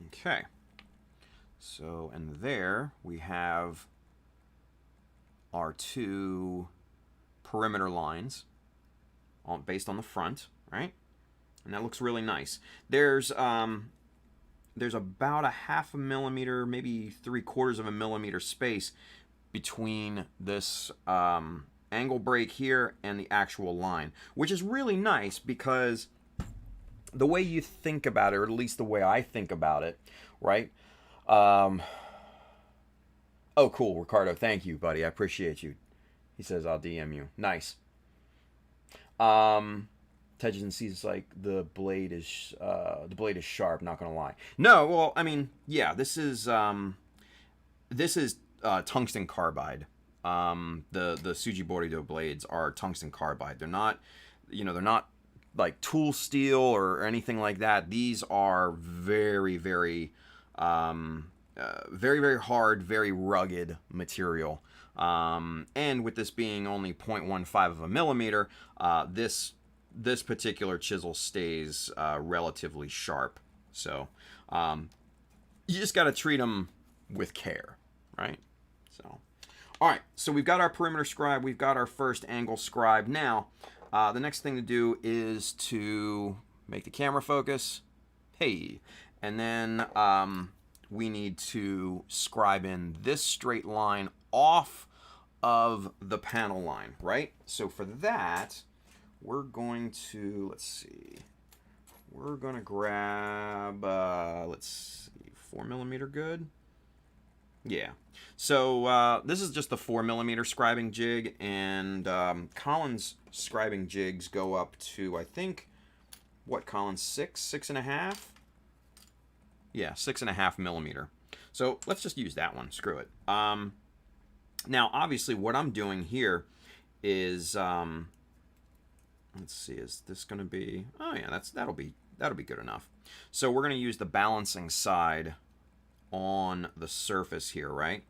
Okay. So, and there we have our two perimeter lines based on the front, right? And that looks really nice. There's about a 1/2 millimeter, maybe 3/4 of a millimeter space between this angle break here and the actual line, which is really nice because the way you think about it, or at least the way I think about it, right? Oh, cool, Ricardo. Thank you, buddy. I appreciate you. He says I'll DM you. Nice. Tejan sees like the blade is sharp. Not gonna lie. No, well, I mean, yeah, this is tungsten carbide. The Tsuji Borido blades are tungsten carbide. They're not, they're not like tool steel or anything like that. These are very, very, very, very hard, very rugged material. And with this being only 0.15 of a millimeter, this particular chisel stays relatively sharp. So you just got to treat them with care, right? So, all right. So we've got our perimeter scribe. We've got our first angle scribe. Now, the next thing to do is to make the camera focus. Hey, and then we need to scribe in this straight line off of the panel line, right? So for that, we're going to, let's see, we're going to grab, let's see, 4 millimeter good? Yeah. So this is just the 4 millimeter scribing jig, and Colin's scribing jigs go up to, I think, what, Colin, 6.5? Yeah, 6.5 millimeter. So let's just use that one. Screw it. Now, obviously, what I'm doing here is, let's see, is this going to be? Oh yeah, that'll be good enough. So we're going to use the balancing side on the surface here, right?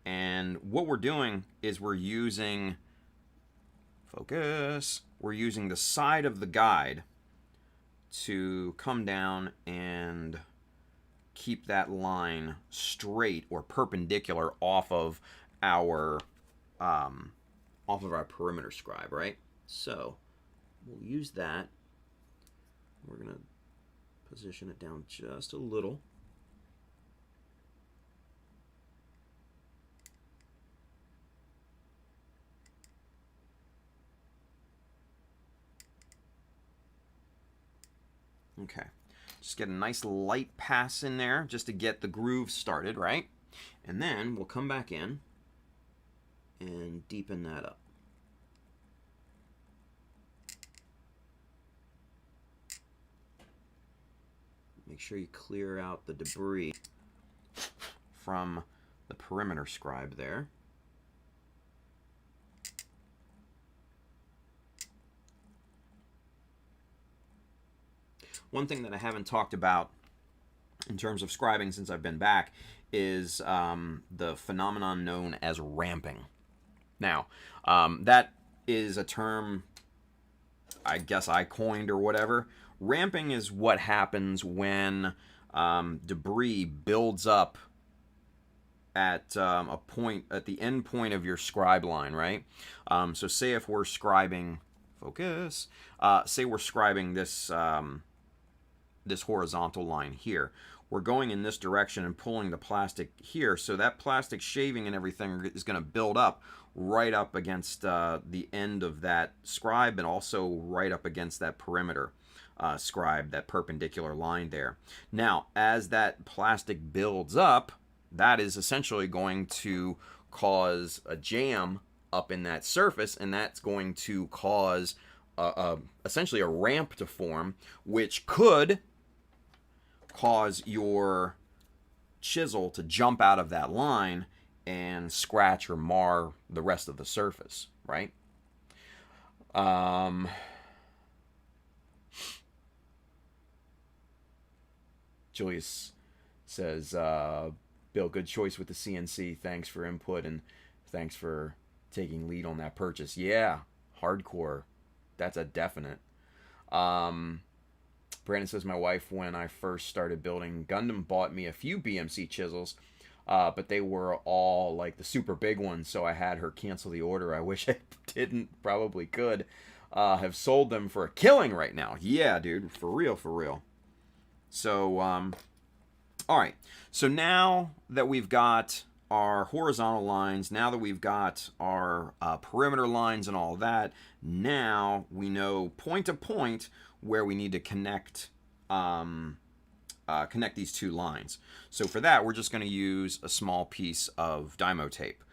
And what we're doing is we're using the side of the guide to come down and keep that line straight or perpendicular off of our perimeter scribe, right? So we'll use that. We're gonna position it down just a little. Okay, just get a nice light pass in there just to get the groove started, right? And then we'll come back in and deepen that up. Make sure you clear out the debris from the perimeter scribe there. One thing that I haven't talked about in terms of scribing since I've been back is the phenomenon known as ramping. Now, that is a term I guess I coined or whatever. Ramping is what happens when debris builds up at a point, at the end point of your scribe line, right? So say if we're scribing, focus, say we're scribing this this horizontal line here. We're going in this direction and pulling the plastic here, so that plastic shaving and everything is going to build up right up against the end of that scribe, and also right up against that perimeter scribe, that perpendicular line there. Now, as that plastic builds up, that is essentially going to cause a jam up in that surface, and that's going to cause essentially a ramp to form, which could cause your chisel to jump out of that line and scratch or mar the rest of the surface, right? Julius says, Bill, good choice with the CNC. Thanks for input and thanks for taking lead on that purchase. Yeah, hardcore. That's a definite. Brandon says, my wife, when I first started building Gundam, bought me a few BMC chisels but they were all like the super big ones, so I had her cancel the order. I wish I didn't, probably could have sold them for a killing right now. Yeah, dude, for real, for real. So, all right. So now that we've got our horizontal lines, now that we've got our perimeter lines and all that, now we know point to point where we need to connect connect these two lines. So for that, we're just going to use a small piece of Dymo tape.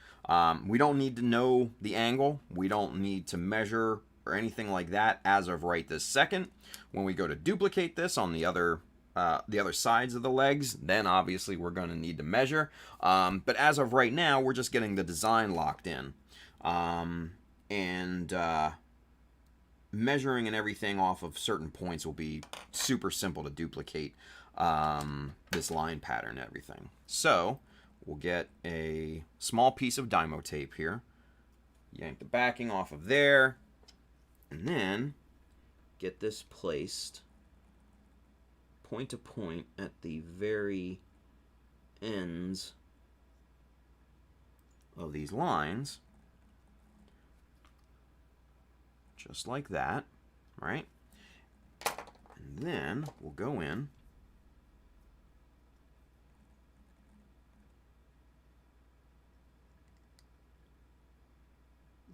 We don't need to know the angle. We don't need to measure or anything like that as of right this second. When we go to duplicate this on the other sides of the legs, then obviously we're going to need to measure. But as of right now, we're just getting the design locked in. Measuring and everything off of certain points will be super simple to duplicate this line pattern and everything. So we'll get a small piece of Dymo tape here, yank the backing off of there, and then get this placed point to point at the very ends of these lines, just like that, right? And then we'll go in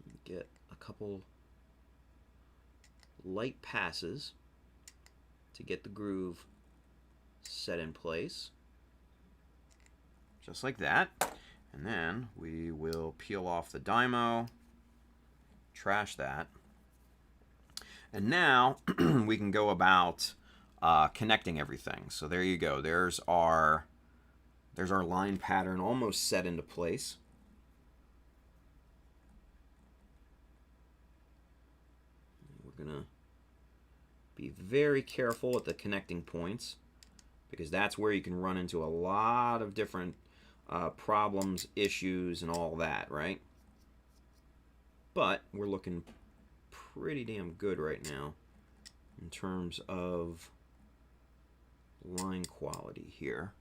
and get a couple light passes to get the groove set in place, just like that. And then we will peel off the Dymo, trash that, and now we can go about connecting everything. So there you go. There's our line pattern almost set into place. We're gonna be very careful at the connecting points, because that's where you can run into a lot of different problems, issues, and all that, right? But we're looking pretty damn good right now in terms of line quality here.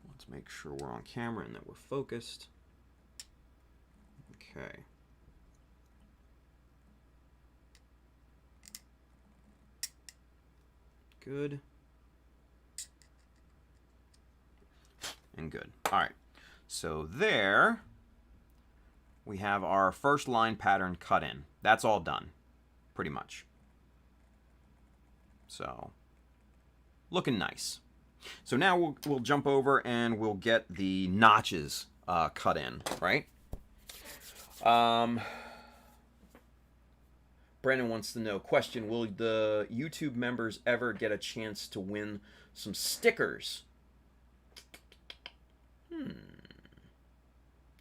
Let's make sure we're on camera and that we're focused. Okay. Good. And good. All right. So there we have our first line pattern cut in. That's all done, pretty much. So looking nice. So now we'll jump over and we'll get the notches cut in, right? Brandon wants to know, question, will the YouTube members ever get a chance to win some stickers?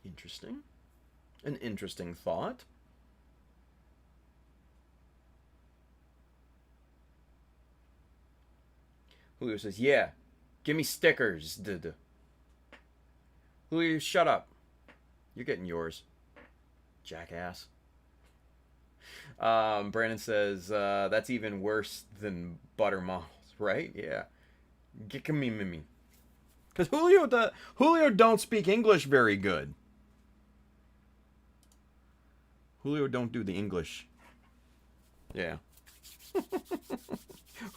Interesting. An interesting thought. Julio says, yeah, give me stickers. Julio, shut up. You're getting yours, jackass. Brandon says, that's even worse than butter models, right? Yeah. Get me. Because Julio don't speak English very good. Julio don't do the English. Yeah.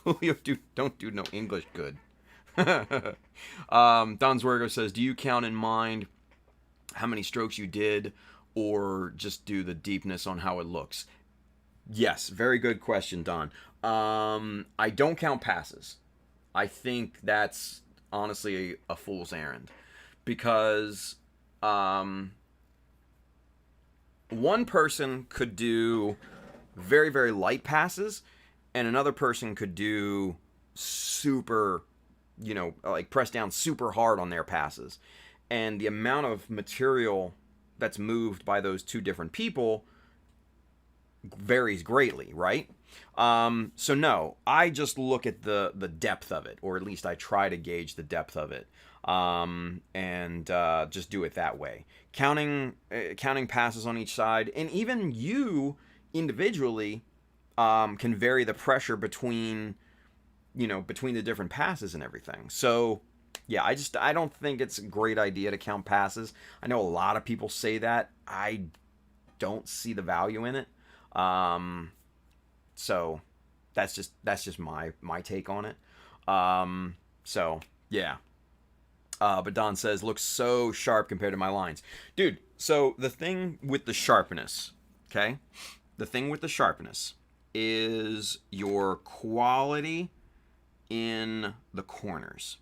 Julio don't do no English good. Don Zwergo says, do you count in mind how many strokes you did, or just do the deepness on how it looks? Yes, very good question, Don. I don't count passes. I think that's honestly a fool's errand, because one person could do very, very light passes, and another person could do super, like press down super hard on their passes. And the amount of material that's moved by those two different people varies greatly, right? So no, I just look at the depth of it, or at least I try to gauge the depth of it, and just do it that way. Counting passes on each side, and even you individually can vary the pressure between the different passes and everything. So Yeah, I don't think it's a great idea to count passes. I know a lot of people say that. I don't see the value in it. Um, so that's just my take on it. So yeah. But Don says looks so sharp compared to my lines, dude. So the thing with the sharpness, okay, the thing with the sharpness is your quality in the corners.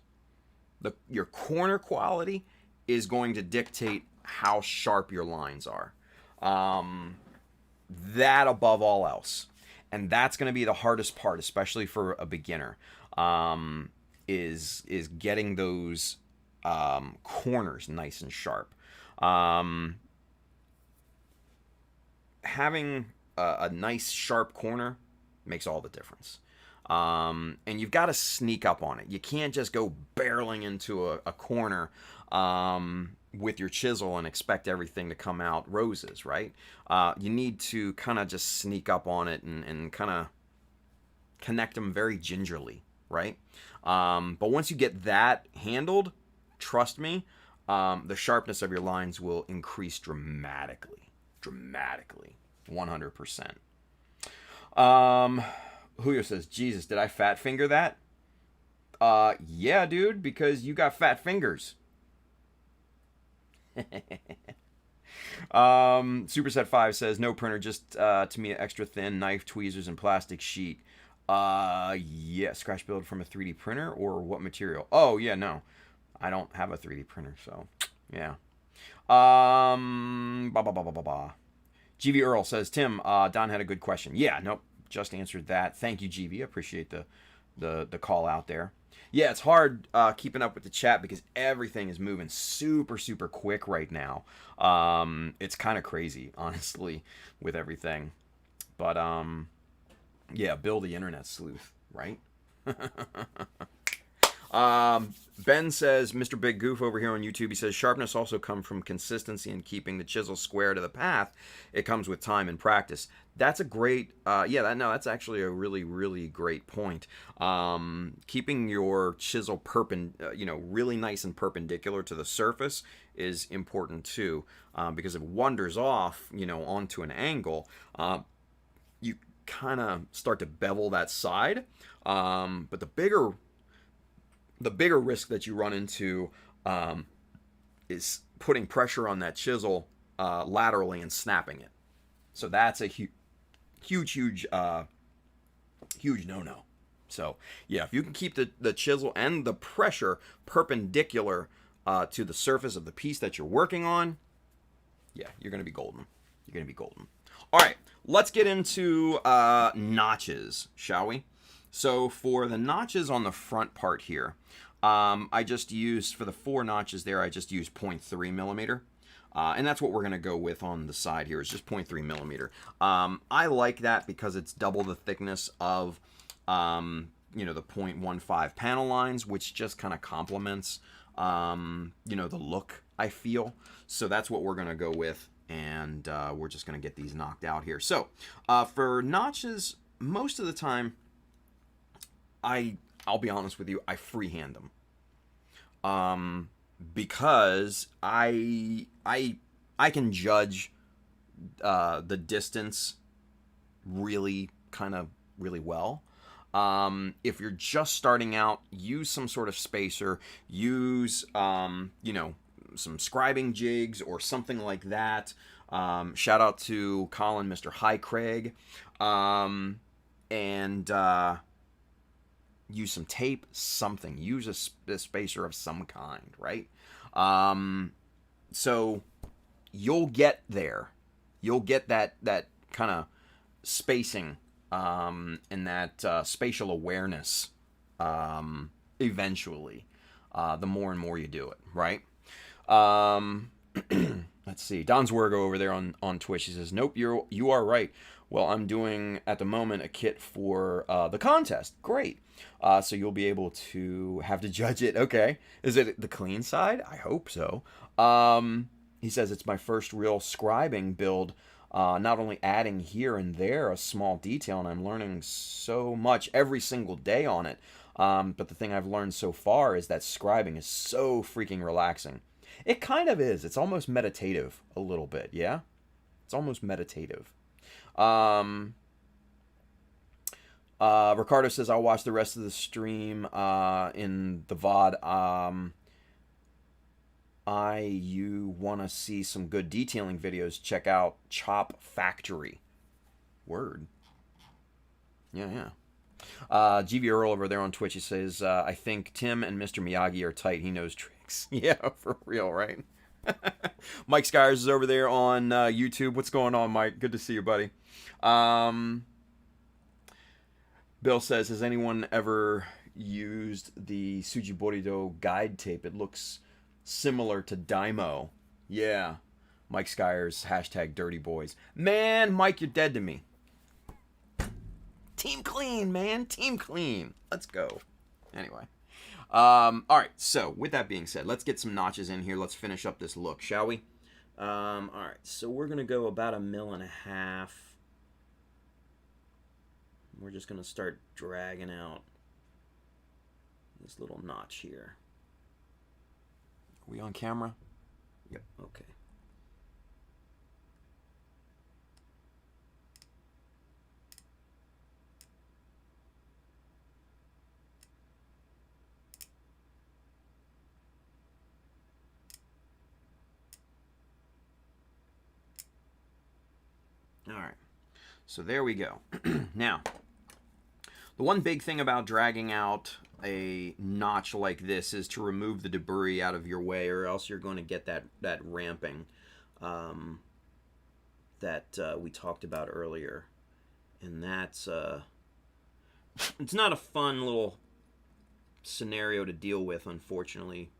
Your corner quality is going to dictate how sharp your lines are. That above all else, and that's going to be the hardest part, especially for a beginner, is getting those corners nice and sharp. Having a nice sharp corner makes all the difference. And you've got to sneak up on it. You can't just go barreling into a corner with your chisel and expect everything to come out roses, right? You need to kind of just sneak up on it and kind of connect them very gingerly, right? But once you get that handled, trust me, the sharpness of your lines will increase dramatically. 100%. Julio says, Jesus, did I fat finger that? Yeah, dude, because you got fat fingers. Superset 5 says, no printer, just Tamiya extra thin, knife, tweezers, and plastic sheet. Yeah, scratch build from a 3D printer, or what material? Oh, yeah, no. I don't have a 3D printer, so, yeah. GV Earl says, Tim, Don had a good question. Yeah, nope, just answered that. Thank you, GV. I appreciate the call out there. Yeah, it's hard keeping up with the chat because everything is moving super, super quick right now. It's kind of crazy, honestly, with everything. But, yeah, Bill the Internet Sleuth, right? Ben says, Mr. Big Goof over here on YouTube, he says, sharpness also comes from consistency and keeping the chisel square to the path. It comes with time and practice. That's a great, that's actually a really, really great point. Keeping your chisel really nice and perpendicular to the surface is important too, because if it wanders off, onto an angle, you kind of start to bevel that side. But the bigger risk that you run into is putting pressure on that chisel laterally and snapping it. So that's a huge no-no. So yeah, if you can keep the chisel and the pressure perpendicular to the surface of the piece that you're working on, yeah, you're gonna be golden. All right, let's get into notches, shall we? So for the notches on the front part here, I just used, for the 4 notches there, I just used 0.3 millimeter. And that's what we're going to go with on the side here, is just 0.3 millimeter. I like that because it's double the thickness of, the 0.15 panel lines, which just kind of complements, the look, I feel. So that's what we're going to go with, and we're just going to get these knocked out here. So for notches, most of the time, I'll be honest with you, I freehand them. Because I can judge the distance really well. If you're just starting out, use some sort of spacer, use some scribing jigs or something like that. Shout out to Colin, Mr. High Craig, and use some tape, something. Use a spacer of some kind, right? So you'll get there. You'll get that kind of spacing and that spatial awareness eventually. The more and more you do it, right? Let's see. Don's Wergo over there on Twitch. He says, "Nope, you are right. Well, I'm doing at the moment a kit for the contest. Great. So you'll be able to have to judge it. Okay. Is it the clean side? I hope so." He says, "It's my first real scribing build. Not only adding here and there a small detail, and I'm learning so much every single day on it. But the thing I've learned so far is that scribing is so freaking relaxing. It kind of is. It's almost meditative a little bit, yeah? It's almost meditative. Ricardo says, I'll watch the rest of the stream in the VOD. You want to see some good detailing videos, check out Chop Factory. Word. Yeah. GV Earl over there on Twitch, he says, I think Tim and Mr. Miyagi are tight. He knows tricks. Yeah, for real, right? Mike Skyers is over there on YouTube. What's going on, Mike? Good to see you, buddy. Bill says, has anyone ever used the Sujiborido guide tape? It looks similar to Daimo. Yeah. Mike Skyers, hashtag dirty boys. Man, Mike, you're dead to me. Team clean, man. Team clean. Let's go. Anyway. All right. So, with that being said, let's get some notches in here. Let's finish up this look, shall we? All right. So, we're going to go about 1.5 mils. We're just going to start dragging out this little notch here. Are we on camera? Yep. Okay. All right. So there we go. Now, the one big thing about dragging out a notch like this is to remove the debris out of your way, or else you're going to get that ramping that we talked about earlier. And that's it's not a fun little scenario to deal with, unfortunately.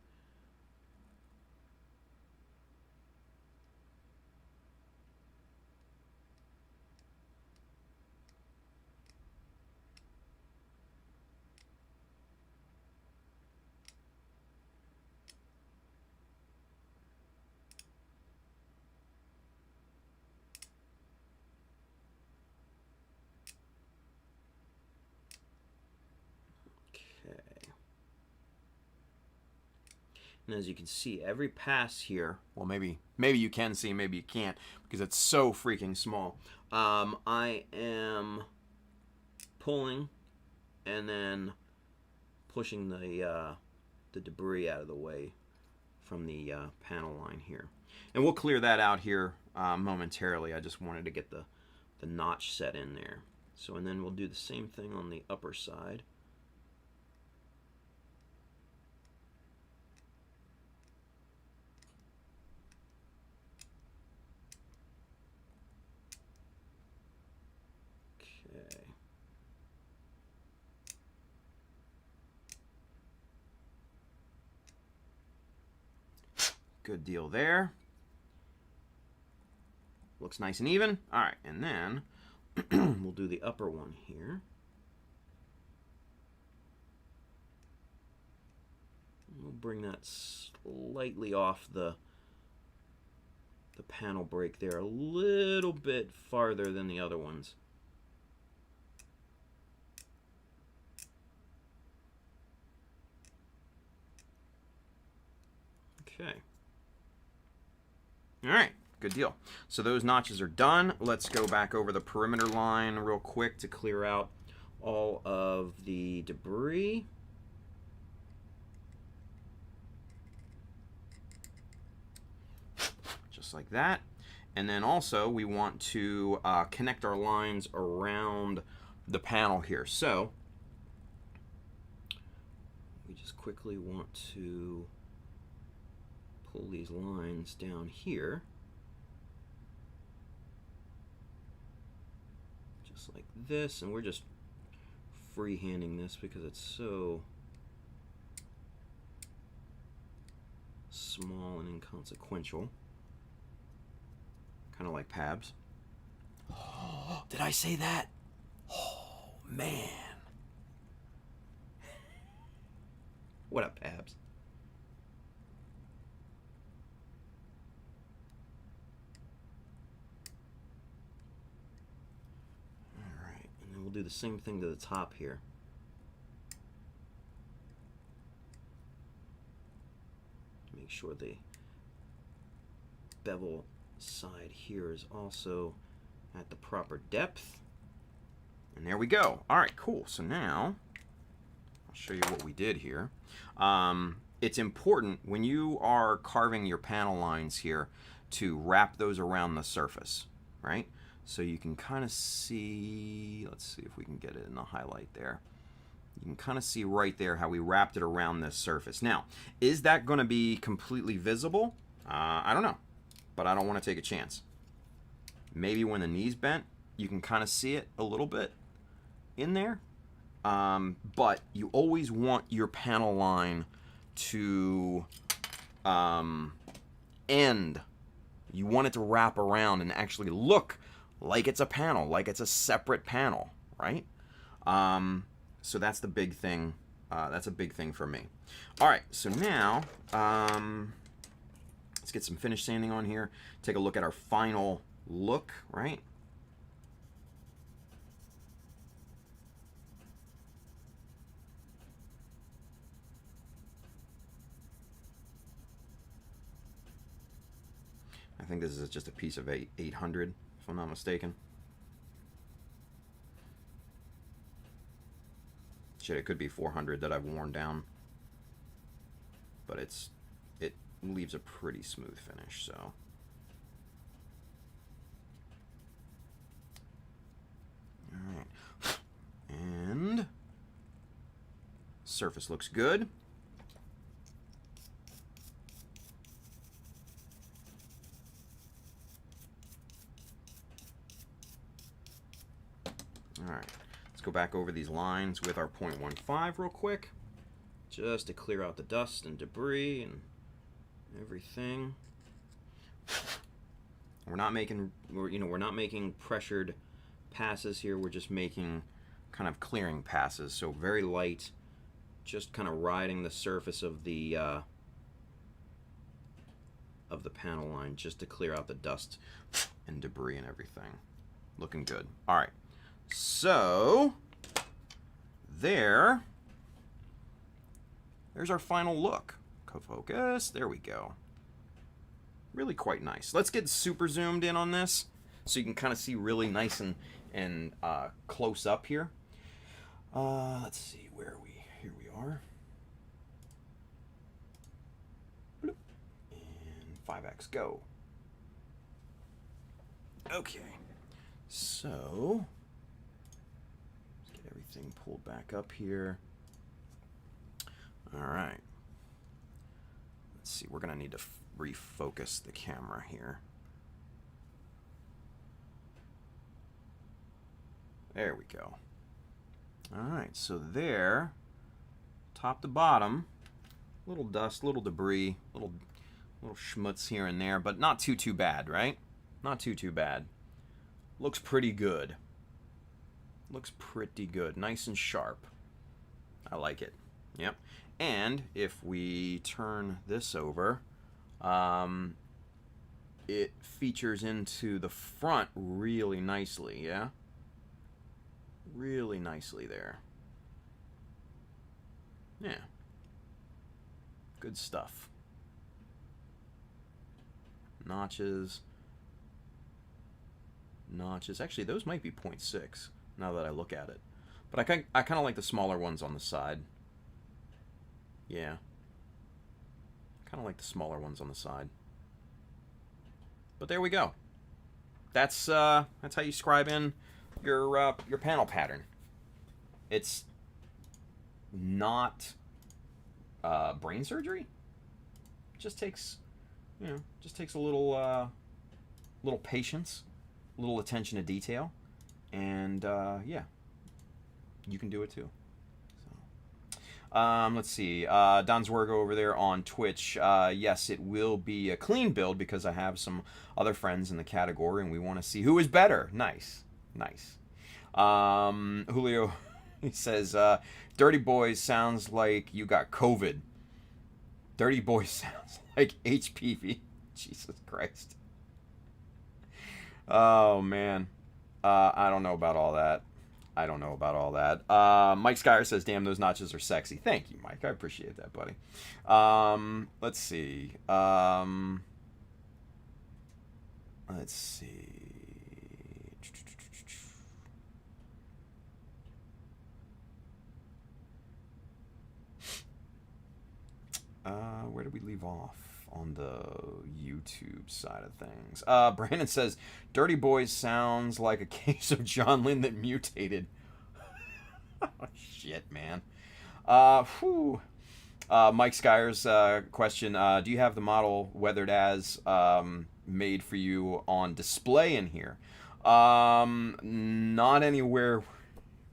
And as you can see, every pass here, well, maybe you can see, maybe you can't, because it's so freaking small. I am pulling and then pushing the debris out of the way from the panel line here. And we'll clear that out here momentarily. I just wanted to get the notch set in there. So, and then we'll do the same thing on the upper side. Good deal there. Looks nice and even. All right, and then we'll do the upper one here. We'll bring that slightly off the panel break there, a little bit farther than the other ones. Okay. All right, good deal. So those notches are done. Let's go back over the perimeter line real quick to clear out all of the debris. Just like that. And then also we want to connect our lines around the panel here. So we just quickly want to pull these lines down here, just like this, and we're just freehanding this because it's so small and inconsequential, kind of like Pabs. Oh, did I say that? Oh man, what up, Pabs? We'll do the same thing to the top here. sure the bevel side here is also at the proper depth. And there we go. All right, cool. So now I'll show you what we did here. It's important when you are carving your panel lines here to wrap those around the surface, right? So you can kind of see, let's see if we can get it in the highlight there. You can kind of see right there how we wrapped it around this surface. Now, is that going to be completely visible? I don't know, but I don't want to take a chance. Maybe when the knee's bent, you can kind of see it a little bit in there. But you always want your panel line to end. You want it to wrap around and actually look like it's a panel, like it's a separate panel, right? So that's the big thing. That's a big thing for me. All right, so now let's get some finish sanding on here. Take a look at our final look, right? I think this is just a piece of 800, if I'm not mistaken. Shit, it could be 400 that I've worn down. But it leaves a pretty smooth finish, so. Alright. And surface looks good. Alright, let's go back over these lines with our 0.15 real quick, just to clear out the dust and debris and everything. We're not making pressured passes here. We're just making kind of clearing passes, so very light, just kind of riding the surface of the panel line just to clear out the dust and debris and everything. Looking good. All right. So there's our final look. Co-focus, there we go. Really quite nice. Let's get super zoomed in on this so you can kind of see really nice and close up here. Let's see, where are we? Here we are. Bloop. And 5x, go. Okay, so everything pulled back up here. All right. Let's see, we're gonna need to refocus the camera here. There we go. All right, so there, top to bottom, little dust, little debris, little schmutz here and there, but not too bad, right? Not too bad. Looks pretty good. Looks pretty good. Nice and sharp. I like it. Yep. And if we turn this over, it features into the front really nicely, yeah? Really nicely there. Yeah. Good stuff. Notches. Actually, those might be 0.6. Now that I look at it. But I kind of like the smaller ones on the side. Yeah. Kind of like the smaller ones on the side. But there we go. That's how you scribe in your panel pattern. It's not brain surgery. It just takes, a little patience, a little attention to detail. And yeah, you can do it too. So, let's see. Don Zwergo over there on Twitch. Yes, it will be a clean build because I have some other friends in the category, and we want to see who is better. Nice, nice. Julio, he says, "Dirty Boys sounds like you got COVID." Dirty Boys sounds like HPV. Jesus Christ. Oh man. I don't know about all that. I don't know about all that. Mike Skyer says, "Damn, those notches are sexy." Thank you, Mike. I appreciate that, buddy. Let's see. Let's see. Where did we leave off on the YouTube side of things? Brandon says, "Dirty Boys sounds like a case of John Lynn that mutated." Oh, shit, man. Mike Skyer's question: do you have the model weathered as made for you on display in here? Not anywhere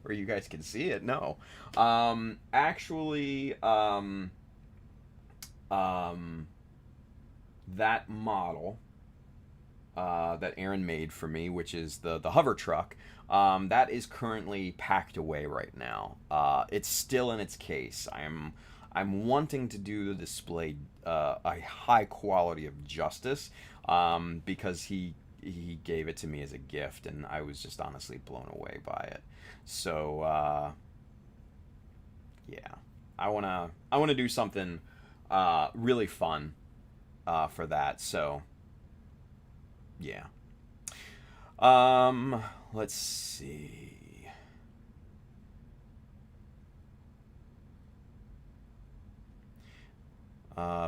where you guys can see it. No. Actually, that model that Aaron made for me, which is the hover truck, that is currently packed away right now. It's still in its case. I'm wanting to do the display a high quality of justice, because he gave it to me as a gift, and I was just honestly blown away by it. So yeah, I wanna do something really fun for that. So yeah. Let's see.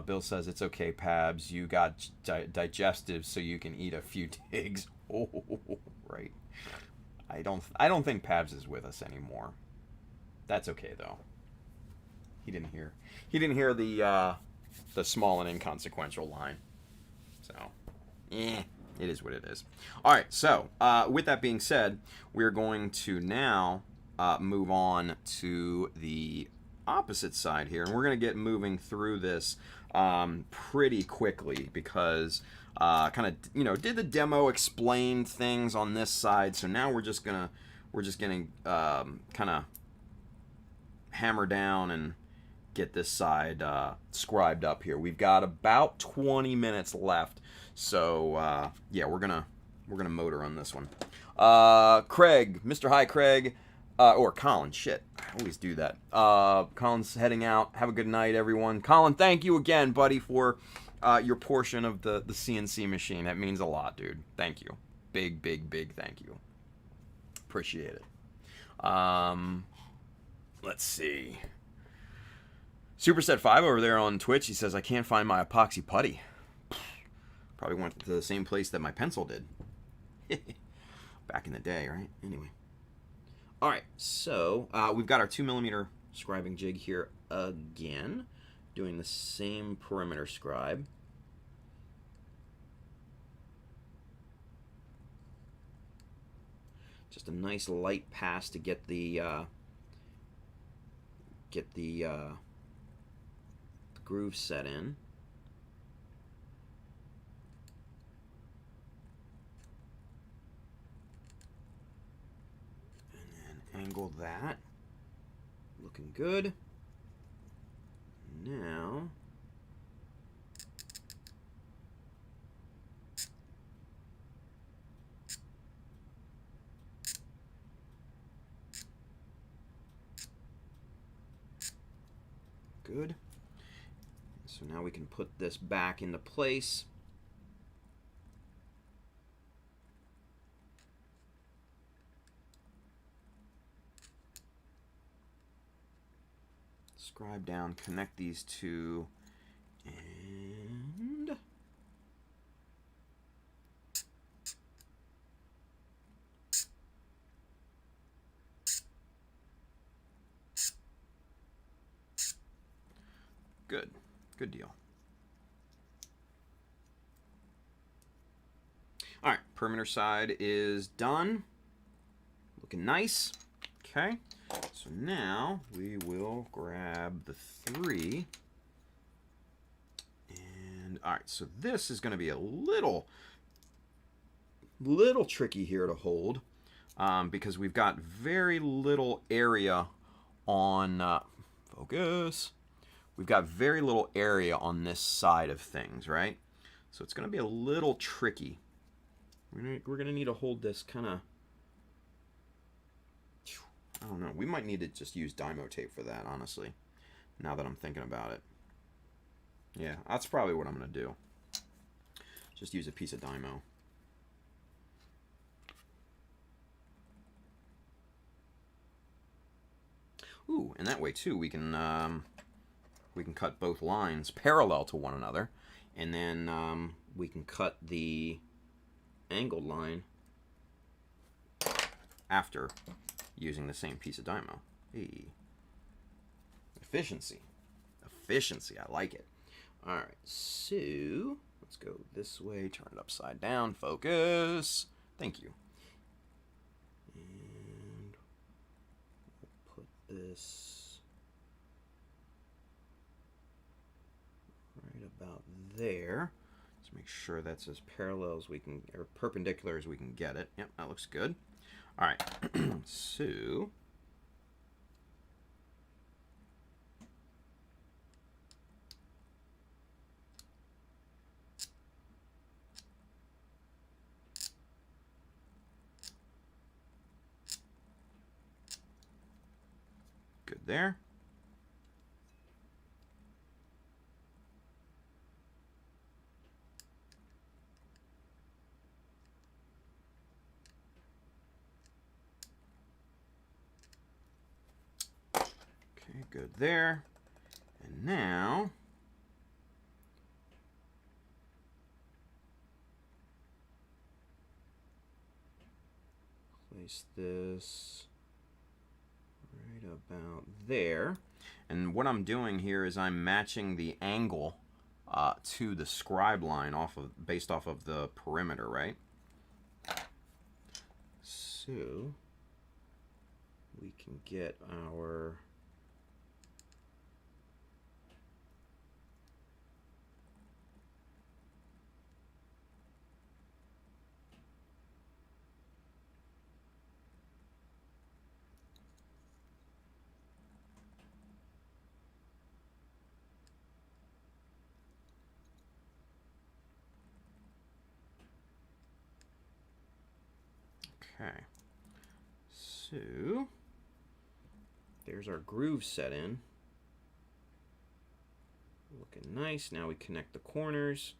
Bill says, "It's okay, Pabs. You got digestive, so you can eat a few digs." Oh, right. I don't think Pabs is with us anymore. That's okay though. He didn't hear the small and inconsequential line. So, it is what it is. All right. So, with that being said, we're going to now move on to the opposite side here, and we're going to get moving through this pretty quickly, because kind of did the demo, explained things on this side. So now we're just gonna kind of hammer down and get this side scribed up here. We've got about 20 minutes left, so yeah, we're gonna motor on this one. Craig, Mr. Hi Craig, or Colin, shit, I always do that. Colin's heading out. Have a good night, everyone. Colin, thank you again, buddy, for your portion of the CNC machine. That means a lot, dude. Thank you. Big thank you. Appreciate it. Let's see. Superset5 over there on Twitch, he says, "I can't find my epoxy putty." Probably went to the same place that my pencil did. Back in the day, right? Anyway. Alright, so we've got our 2mm scribing jig here again. Doing the same perimeter scribe. Just a nice light pass to get the groove set in. And then angle that. Looking good. Now good. So now we can put this back into place. Scribe down, connect these two, and good. Good deal. All right, perimeter side is done. Looking nice. Okay, so now we will grab the 3. And all right, so this is going to be a little tricky here to hold, because we've got very little area on focus. We've got very little area on this side of things, right? So it's going to be a little tricky. We're going to need to hold this kind of I don't know. We might need to just use Dymo tape for that, honestly, now that I'm thinking about it. Yeah, that's probably what I'm going to do. Just use a piece of Dymo. Ooh, and that way, too, we can cut both lines parallel to one another, and then we can cut the angled line after using the same piece of Dymo. Hey. Efficiency. Efficiency, I like it. Alright, so let's go this way, turn it upside down, focus. Thank you. And we'll put this right about there. Let's make sure that's as parallel as we can, or perpendicular as we can get it. Yep, that looks good. Alright, so good there. Okay, good there. And now place this right about there. And what I'm doing here is I'm matching the angle to the scribe line based off of the perimeter, right? So we can get our okay. So there's our groove set in. Looking nice. Now we connect the corners.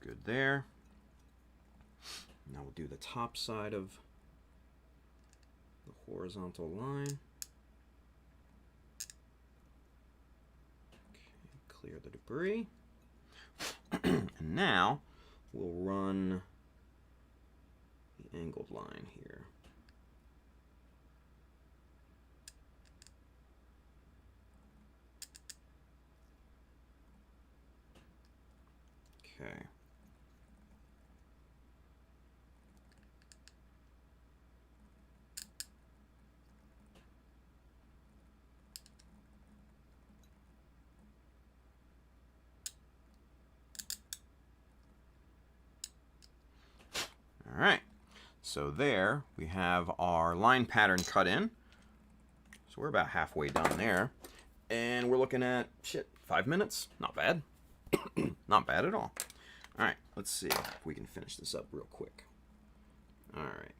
Good there. Now we'll do the top side of the horizontal line. Okay, clear the debris. And now we'll run the angled line here. Okay. All right, so there we have our line pattern cut in. So we're about halfway done there. And we're looking at, 5 minutes? Not bad. Not bad at all. All right, let's see if we can finish this up real quick. All right.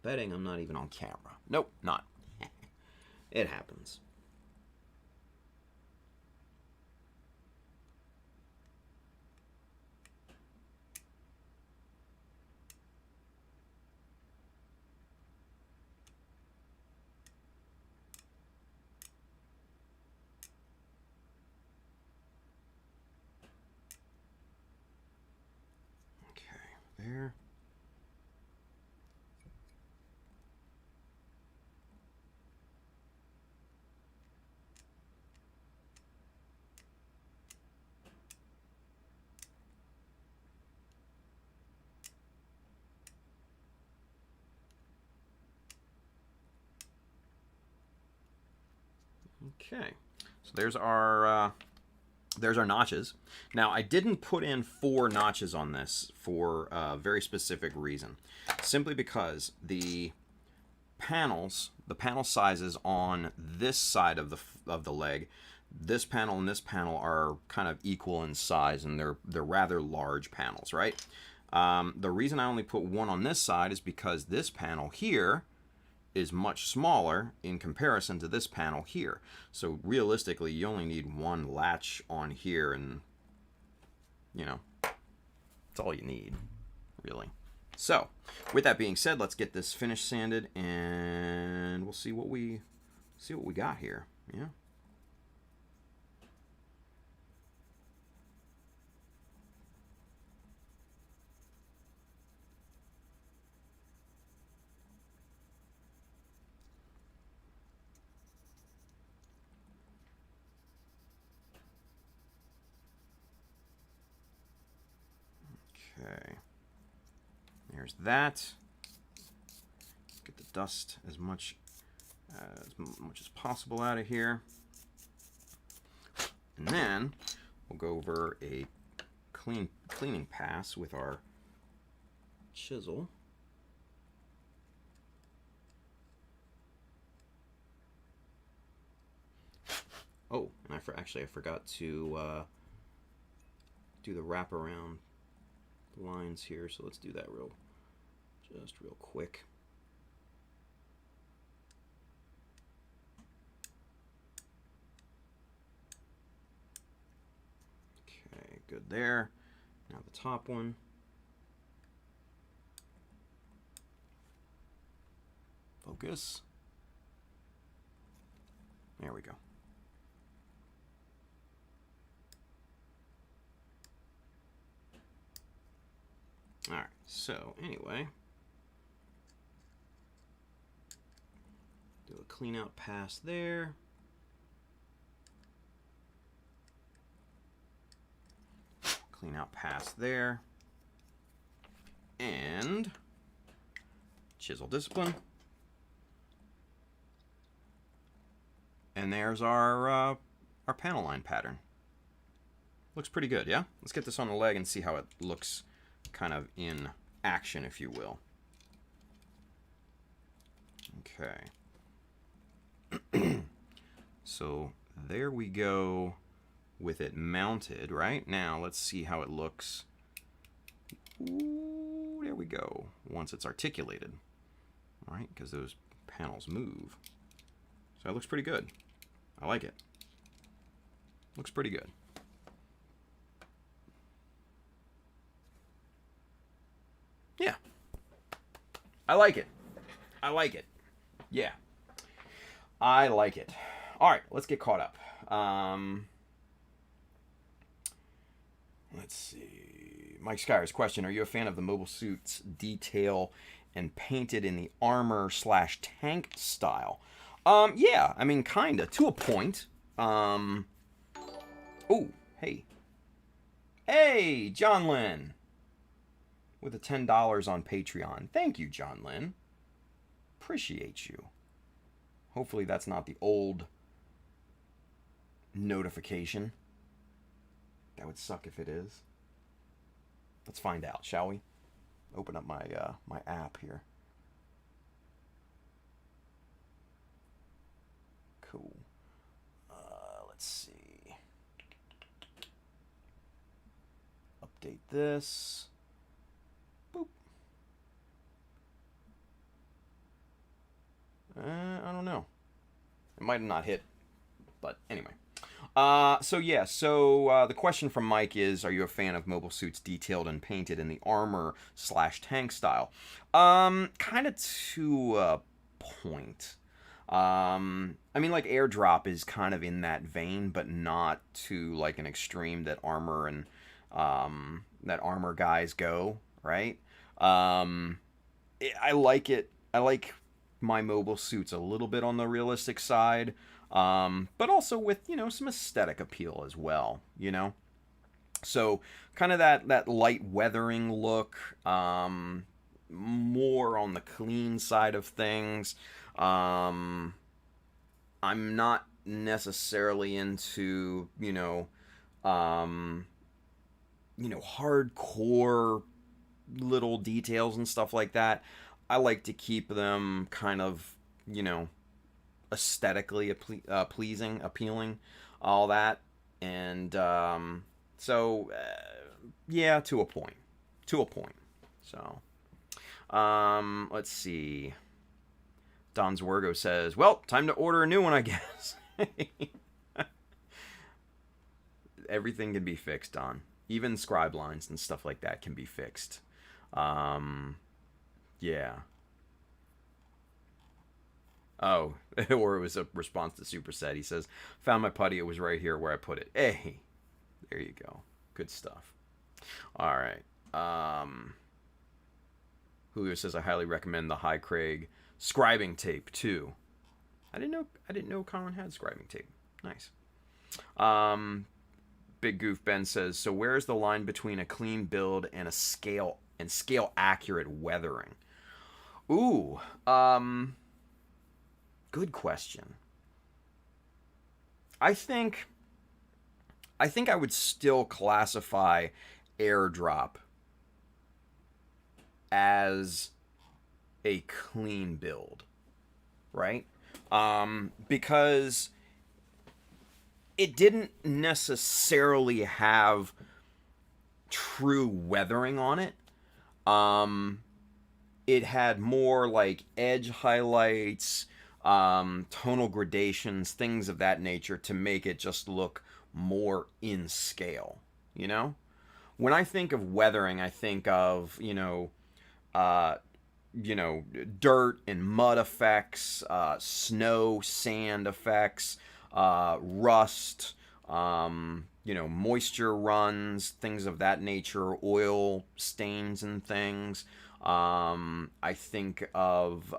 Betting I'm not even on camera. Nope, not. It happens. Okay, there. Okay, so there's our there's our notches. Now, I didn't put in 4 notches on this for a very specific reason. Simply because the panel sizes on this side of the leg, this panel and this panel are kind of equal in size, and they're rather large panels, right? The reason I only put 1 on this side is because this panel here is much smaller in comparison to this panel here. So realistically, you only need 1 latch on here, and you know, that's all you need, really. So, with that being said, let's get this finish sanded, and we'll see what we got here. Yeah. Okay. There's that. Get the dust as much as possible out of here. And then we'll go over a cleaning pass with our chisel. Oh, and I forgot to do the wraparound lines here, so let's do that real quick. Okay, good there. Now the top one. Focus. There we go. Alright, so anyway, do a clean out pass there. Clean out pass there. And chisel discipline. And there's our panel line pattern. Looks pretty good, yeah? Let's get this on the leg and see how it looks kind of in action, if you will. Okay. So there we go with it mounted. Right now, let's see how it looks. Ooh, there we go. Once it's articulated, right? Because those panels move. So it looks pretty good. I like it. Looks pretty good. Yeah. I like it. I like it. Yeah. I like it. All right, let's get caught up. Let's see. Mike Skyer's question: are you a fan of the mobile suit's detail and painted in the armor/tank style? Yeah, I mean, kinda, to a point. Oh, hey. Hey, John Lynn. With the $10 on Patreon. Thank you, John Lynn. Appreciate you. Hopefully that's not the old notification. That would suck if it is. Let's find out, shall we? Open up my my app here. Cool. Let's see. Update this. Boop. I don't know. It might have not hit, but anyway. So the question from Mike is, are you a fan of mobile suits detailed and painted in the armor/tank style? Kind of to a point. I mean, like, Airdrop is kind of in that vein, but not to like an extreme that armor and guys go, right? I like it. I like my mobile suits a little bit on the realistic side, but also with, some aesthetic appeal as well, So kind of that light weathering look, more on the clean side of things. I'm not necessarily into, hardcore little details and stuff like that. I like to keep them kind of, aesthetically pleasing, appealing, all that. And yeah, to a point. To a point. So, let's see. Don Zwergo says, well, time to order a new one, I guess. Everything can be fixed, Don. Even scribe lines and stuff like that can be fixed. Yeah. Oh, or it was a response to Superset. He says, found my putty. It was right here where I put it. Hey, there you go. Good stuff. All right. Julio says, I highly recommend the High Craig scribing tape too. I didn't know Colin had scribing tape. Nice. Big Goof Ben says, so where's the line between a clean build and a scale accurate weathering? Ooh, good question. I think I would still classify Airdrop as a clean build, right? Because it didn't necessarily have true weathering on it. It had more like edge highlights, tonal gradations, things of that nature to make it just look more in scale, When I think of weathering, I think of, dirt and mud effects, snow, sand effects, rust, moisture runs, things of that nature, oil stains and things. I think of,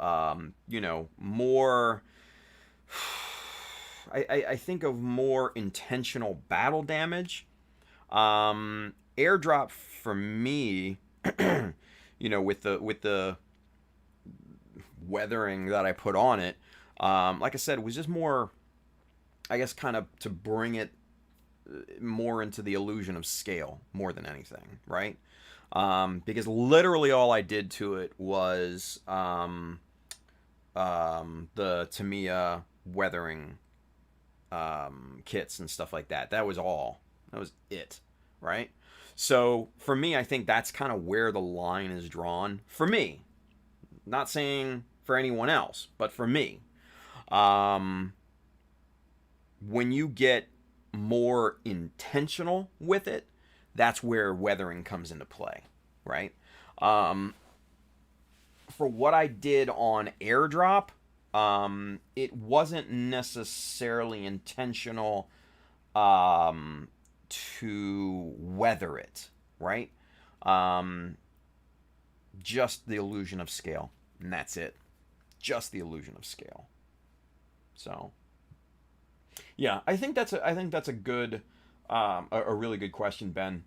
more... I think of more intentional battle damage. Airdrop for me, with the weathering that I put on it, like I said, it was just more, I guess, kind of to bring it more into the illusion of scale more than anything, right? Because literally all I did to it was the Tamiya weathering kits and stuff like that. That was all. That was it, right? So for me, I think that's kind of where the line is drawn. For me, not saying for anyone else, but for me, when you get more intentional with it, that's where weathering comes into play, right? For what I did on Airdrop, it wasn't necessarily intentional to weather it, right? Just the illusion of scale, and that's it. Just the illusion of scale. So, yeah, I think that's a good, a really good question, Ben.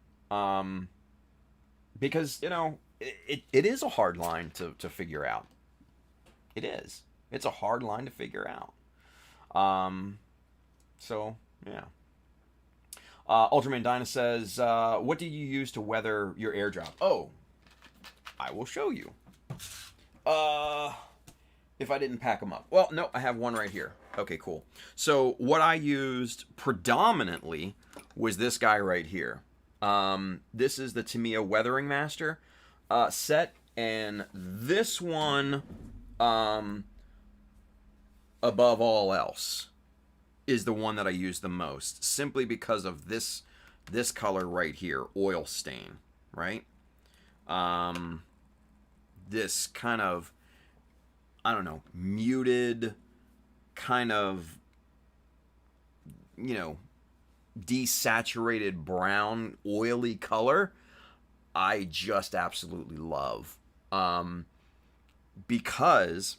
Because it is a hard line to figure out. It is. It's a hard line to figure out. So yeah. Ultraman Dyna says, what do you use to weather your airdrop? Oh, I will show you. If I didn't pack them up. Well, no, I have one right here. Okay, cool. So what I used predominantly was this guy right here. This is the Tamiya Weathering Master set, and this one, above all else, is the one that I use the most, simply because of this color right here, oil stain, right? This kind of, I don't know, muted, kind of, desaturated brown, oily color, I just absolutely love. Because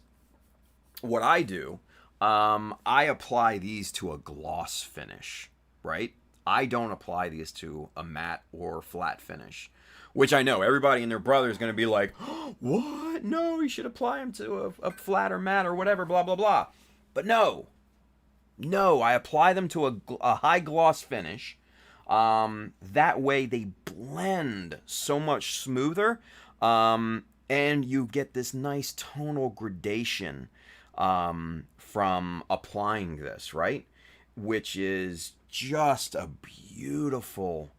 what I do, I apply these to a gloss finish, right? I don't apply these to a matte or flat finish, which I know everybody and their brother is going to be like, oh, what? No, you should apply them to a flat or matte or whatever, blah, blah, blah. But no, I apply them to a high gloss finish. That way they blend so much smoother, and you get this nice tonal gradation from applying this, right? Which is just a beautiful,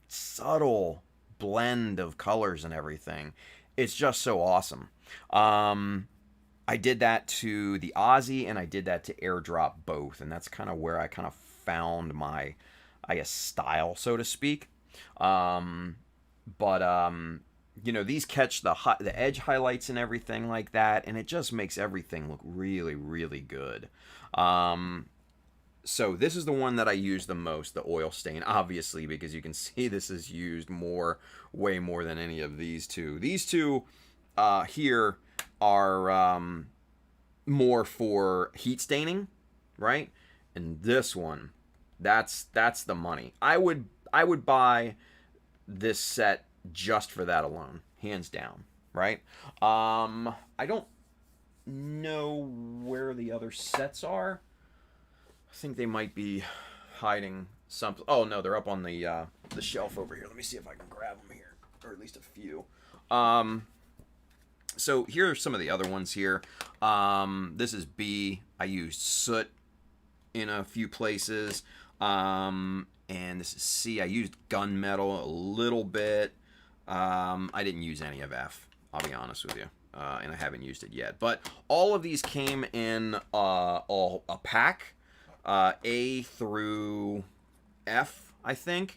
subtle blend of colors and everything. It's just so awesome. I did that to the Aussie and I did that to Airdrop both, and that's kind of where I kind of found my, I guess, style, so to speak. But these catch the edge highlights and everything like that, and it just makes everything look really, really good. So this is the one that I use the most, the oil stain, obviously, because you can see this is used way more than any of these two. These two here are more for heat staining, right? And this one, that's the money. I would buy this set just for that alone, hands down, right? I don't know where the other sets are. I think they might be hiding something. Oh no, they're up on the shelf over here. Let me see if I can grab them here, or at least a few. So here are some of the other ones here. This is B. I used soot in a few places. And this is C. I used gunmetal a little bit. I didn't use any of F, I'll be honest with you. And I haven't used it yet. But all of these came in a pack. A through F, I think.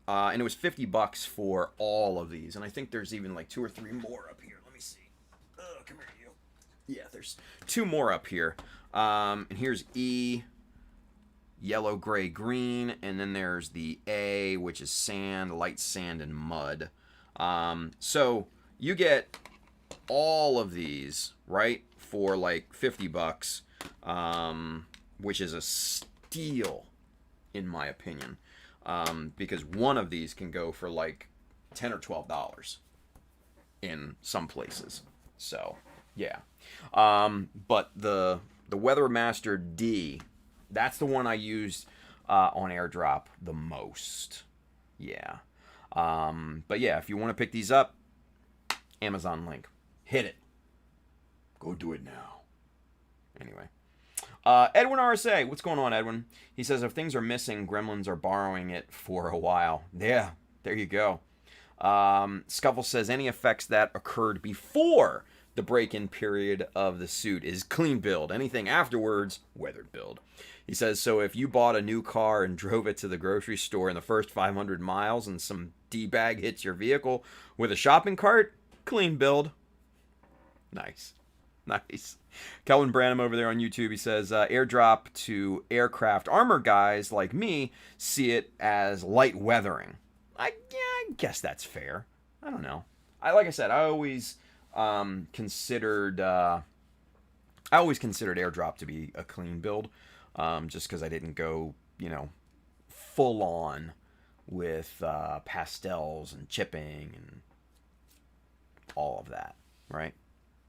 And it was $50 for all of these. And I think there's even like 2 or 3 more up here. Let me see. Come here, you. Yeah, there's 2 more up here. And here's E, yellow, gray, green. And then there's the A, which is sand, light sand, and mud. So you get all of these, right, for like $50. Which is a steal, in my opinion, because one of these can go for like $10 or $12 in some places. So, yeah. But the Weathermaster D, that's the one I used on Airdrop the most. Yeah. But yeah, if you want to pick these up, Amazon link. Hit it. Go do it now. Anyway. Edwin RSA, what's going on, Edwin? He says, if things are missing, Gremlins are borrowing it for a while. Yeah, there you go. Scuffle says, any effects that occurred before the break-in period of the suit is clean build. Anything afterwards, weathered build. He says, so if you bought a new car and drove it to the grocery store in the first 500 miles and some D-bag hits your vehicle with a shopping cart, clean build. Nice. Nice. Kelvin Branham over there on YouTube, he says, airdrop to aircraft armor guys like me see it as light weathering. I guess that's fair. I don't know. Like I said, I always considered airdrop to be a clean build, just because I didn't go, full on with pastels and chipping and all of that, right?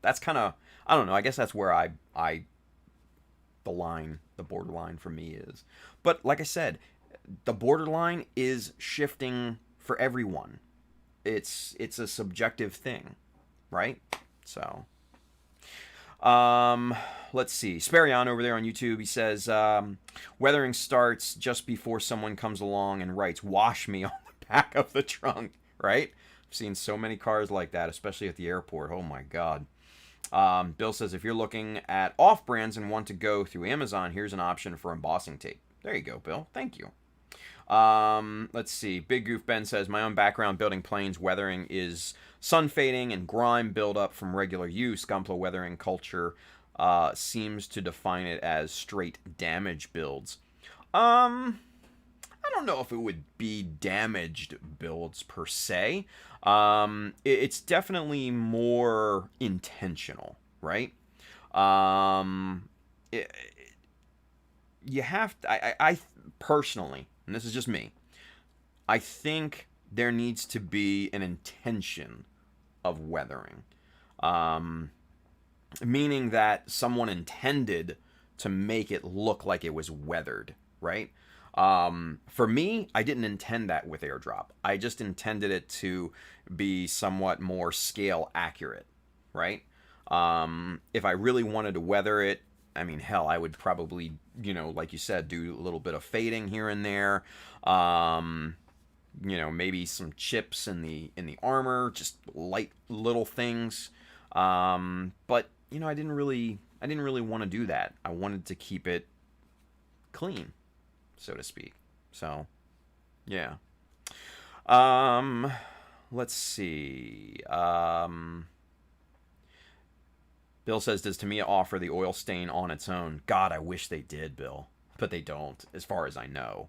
That's kind of, I don't know, I guess that's where the borderline for me is. But like I said, the borderline is shifting for everyone. It's a subjective thing, right? So, let's see. Sparion over there on YouTube, he says, weathering starts just before someone comes along and writes, wash me on the back of the trunk, right? I've seen so many cars like that, especially at the airport. Oh my God. Bill says, if you're looking at off-brands and want to go through Amazon, here's an option for embossing tape. There you go, Bill. Thank you. Let's see. Big Goof Ben says, my own background building planes weathering is sun fading and grime buildup from regular use. Gunpla weathering culture seems to define it as straight damage builds. I don't know if it would be damaged builds per se. It's definitely more intentional, right? You have to, I personally, and this is just me, I think there needs to be an intention of weathering. Meaning that someone intended to make it look like it was weathered, right? For me, I didn't intend that with Airdrop. I just intended it to be somewhat more scale accurate, right? If I really wanted to weather it, I mean, hell, I would probably, like you said, do a little bit of fading here and there. Maybe some chips in the armor, just light little things. But I didn't really want to do that. I wanted to keep it clean, so to speak. So, yeah. Let's see. Bill says, does Tamiya offer the oil stain on its own? God, I wish they did, Bill. But they don't, as far as I know.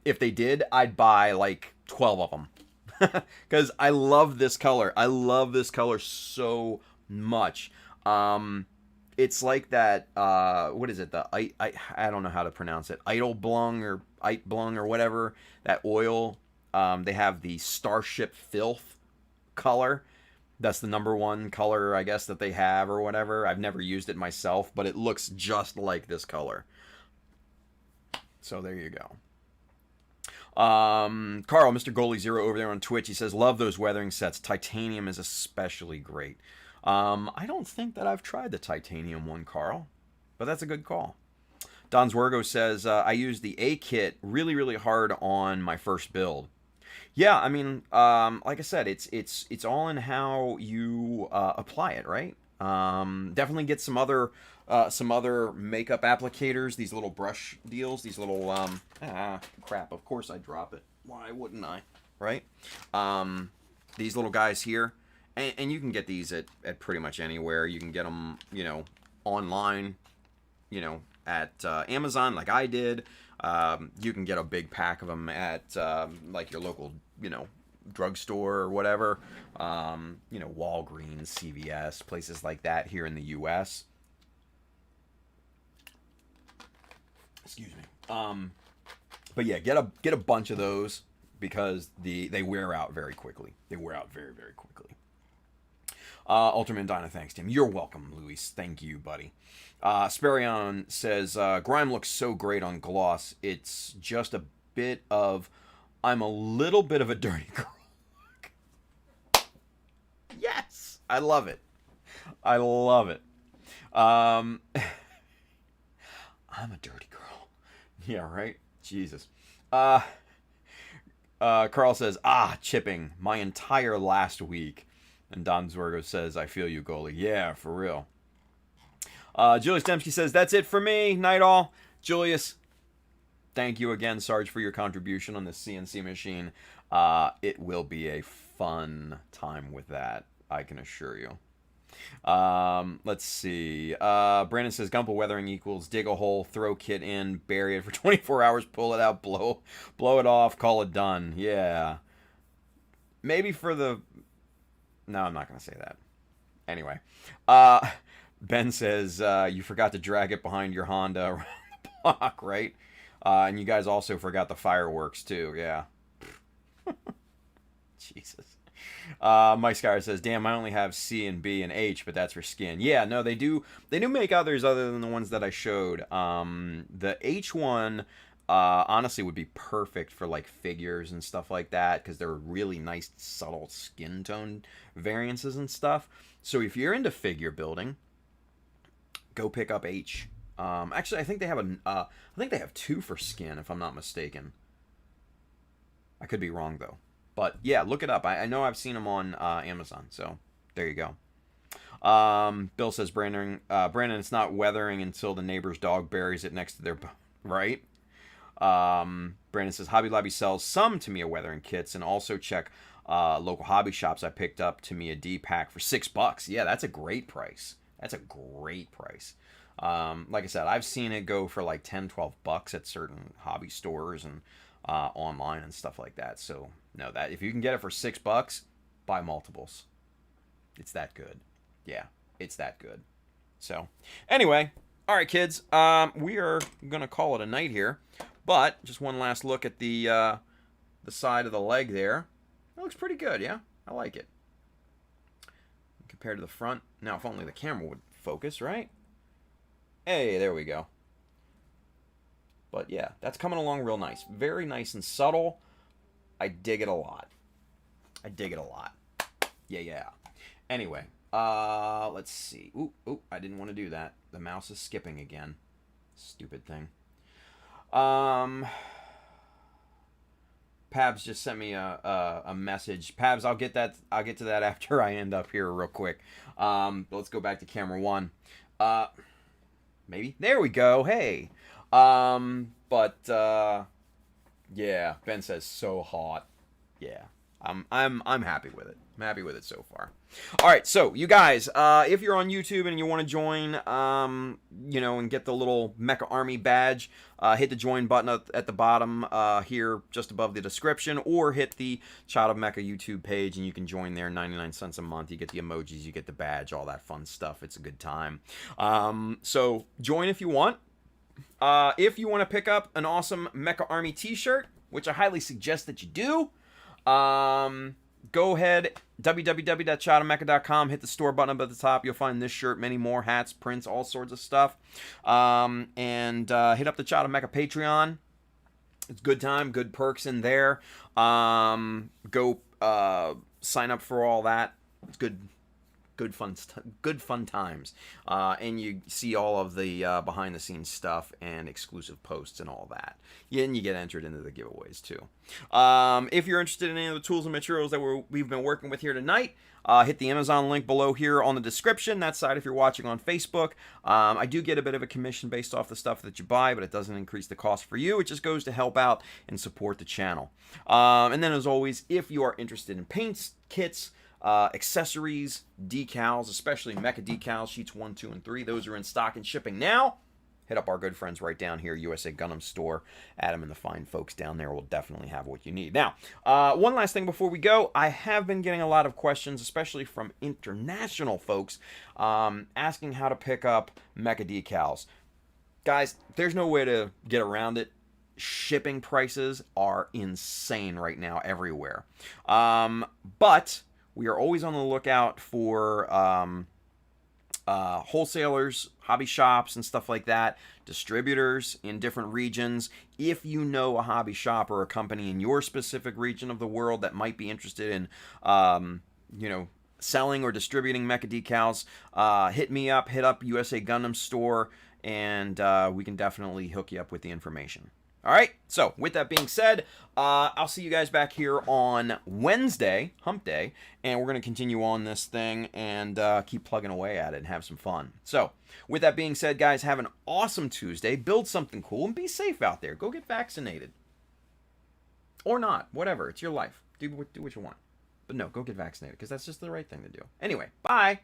If they did, I'd buy like 12 of them. Because I love this color. I love this color so much. It's like that, what is it? I don't know how to pronounce it. Eitelblung or whatever. That oil. They have the Starship Filth color. That's the number one color, I guess, that they have or whatever. I've never used it myself, but it looks just like this color. So there you go. Carl, Mr. Goalie Zero over there on Twitch, he says, love those weathering sets. Titanium is especially great. I don't think that I've tried the titanium one, Carl, but that's a good call. Don Zwergo says, I used the A kit really, really hard on my first build. Yeah, I mean, like I said, it's all in how you apply it, right? Definitely get some other makeup applicators, these little brush deals, these little crap. Of course I drop it. Why wouldn't I? Right? These little guys here, and you can get these at pretty much anywhere. You can get them, online, at Amazon, like I did. You can get a big pack of them at like your local, drugstore or whatever. Walgreens, CVS, places like that here in the U.S. Excuse me. But yeah, get a bunch of those because they wear out very quickly. They wear out very, very quickly. Ultraman Dino, thanks, Tim. You're welcome, Luis. Thank you, buddy. Sperion says, Grime looks so great on gloss. It's just a bit of, I'm a little bit of a dirty girl. Yes! I love it. I love it. I'm a dirty girl. Yeah, right? Jesus. Carl says, chipping. My entire last week. And Don Zwergo says, I feel you, goalie. Yeah, for real. Julius Dembski says, that's it for me. Night all. Julius, thank you again, Sarge, for your contribution on the CNC machine. It will be a fun time with that, I can assure you. Let's see. Brandon says, Gunpla weathering equals dig a hole, throw kit in, bury it for 24 hours, pull it out, blow it off, call it done. Yeah. Maybe for the... No, I'm not going to say that. Anyway. Ben says, you forgot to drag it behind your Honda around the block, right? And you guys also forgot the fireworks, too. Yeah. Jesus. Mike Skyer says, damn, I only have C and B and H, but that's for skin. Yeah, no, they do make others other than the ones that I showed. The H one, honestly, would be perfect for, like, figures and stuff like that, because they're really nice, subtle skin tone variances and stuff. So if you're into figure building, go pick up H. Actually, I think they have two for skin, if I'm not mistaken. I could be wrong, though. But, yeah, look it up. I know I've seen them on Amazon, so there you go. Bill says, Brandon, it's not weathering until the neighbor's dog buries it next to their... Right? Brandon says, Hobby Lobby sells some Tamiya weathering kits, and also check local hobby shops. I picked up Tamiya D-Pack for $6. Yeah, that's a great price. That's a great price. Like I said, I've seen it go for like $10-12 at certain hobby stores and online and stuff like that. So no, that if you can get it for $6, buy multiples. It's that good. Yeah, it's that good. So anyway, all right, kids, we are gonna call it a night here, but just one last look at the side of the leg there. It looks pretty good. Yeah, I like it compared to the front. Now, if only the camera would focus, right? Hey, there we go. But yeah, that's coming along real nice. Very nice and subtle. I dig it a lot. I dig it a lot. Yeah, yeah. Anyway, let's see. Ooh, I didn't want to do that. The mouse is skipping again. Stupid thing. Pabs just sent me a message. Pabs, I'll get to that after I end up here real quick. But let's go back to camera one. Maybe there we go. Hey. Yeah, Ben says so hot. Yeah. I'm happy with it. I'm happy with it so far. All right, so you guys, if you're on YouTube and you want to join, and get the little Mecha Army badge, hit the join button at the bottom here, just above the description, or hit the Child of Mecha YouTube page, and you can join there. 99 cents a month. You get the emojis, you get the badge, all that fun stuff. It's a good time. So join if you want. If you want to pick up an awesome Mecha Army t-shirt, which I highly suggest that you do, go ahead, www.childofmecha.com, hit the store button up at the top. You'll find this shirt, many more, hats, prints, all sorts of stuff. And hit up the Child of Mecha Patreon. It's good time, good perks in there. Go sign up for all that. It's good fun times, and you see all of the behind the scenes stuff and exclusive posts and all that. Yeah, and you get entered into the giveaways too. If you're interested in any of the tools and materials that we've been working with here tonight, hit the Amazon link below here on the description. That side, if you're watching on Facebook, I do get a bit of a commission based off the stuff that you buy, but it doesn't increase the cost for you. It just goes to help out and support the channel. And then, as always, if you are interested in paints, kits, accessories, decals, especially Mecha decals, sheets 1, 2, and 3. Those are in stock and shipping now. Hit up our good friends right down here, USA Gundam Store. Adam and the fine folks down there will definitely have what you need. Now, one last thing before we go. I have been getting a lot of questions, especially from international folks, asking how to pick up Mecha decals. Guys, there's no way to get around it. Shipping prices are insane right now everywhere. But we are always on the lookout for wholesalers, hobby shops, and stuff like that, distributors in different regions. If you know a hobby shop or a company in your specific region of the world that might be interested in, selling or distributing Mecha decals, hit me up, hit up USA Gundam Store, and we can definitely hook you up with the information. All right, so with that being said, I'll see you guys back here on Wednesday, Hump Day, and we're going to continue on this thing and keep plugging away at it and have some fun. So with that being said, guys, have an awesome Tuesday. Build something cool and be safe out there. Go get vaccinated. Or not, whatever. It's your life. Do what you want. But no, go get vaccinated because that's just the right thing to do. Anyway, bye.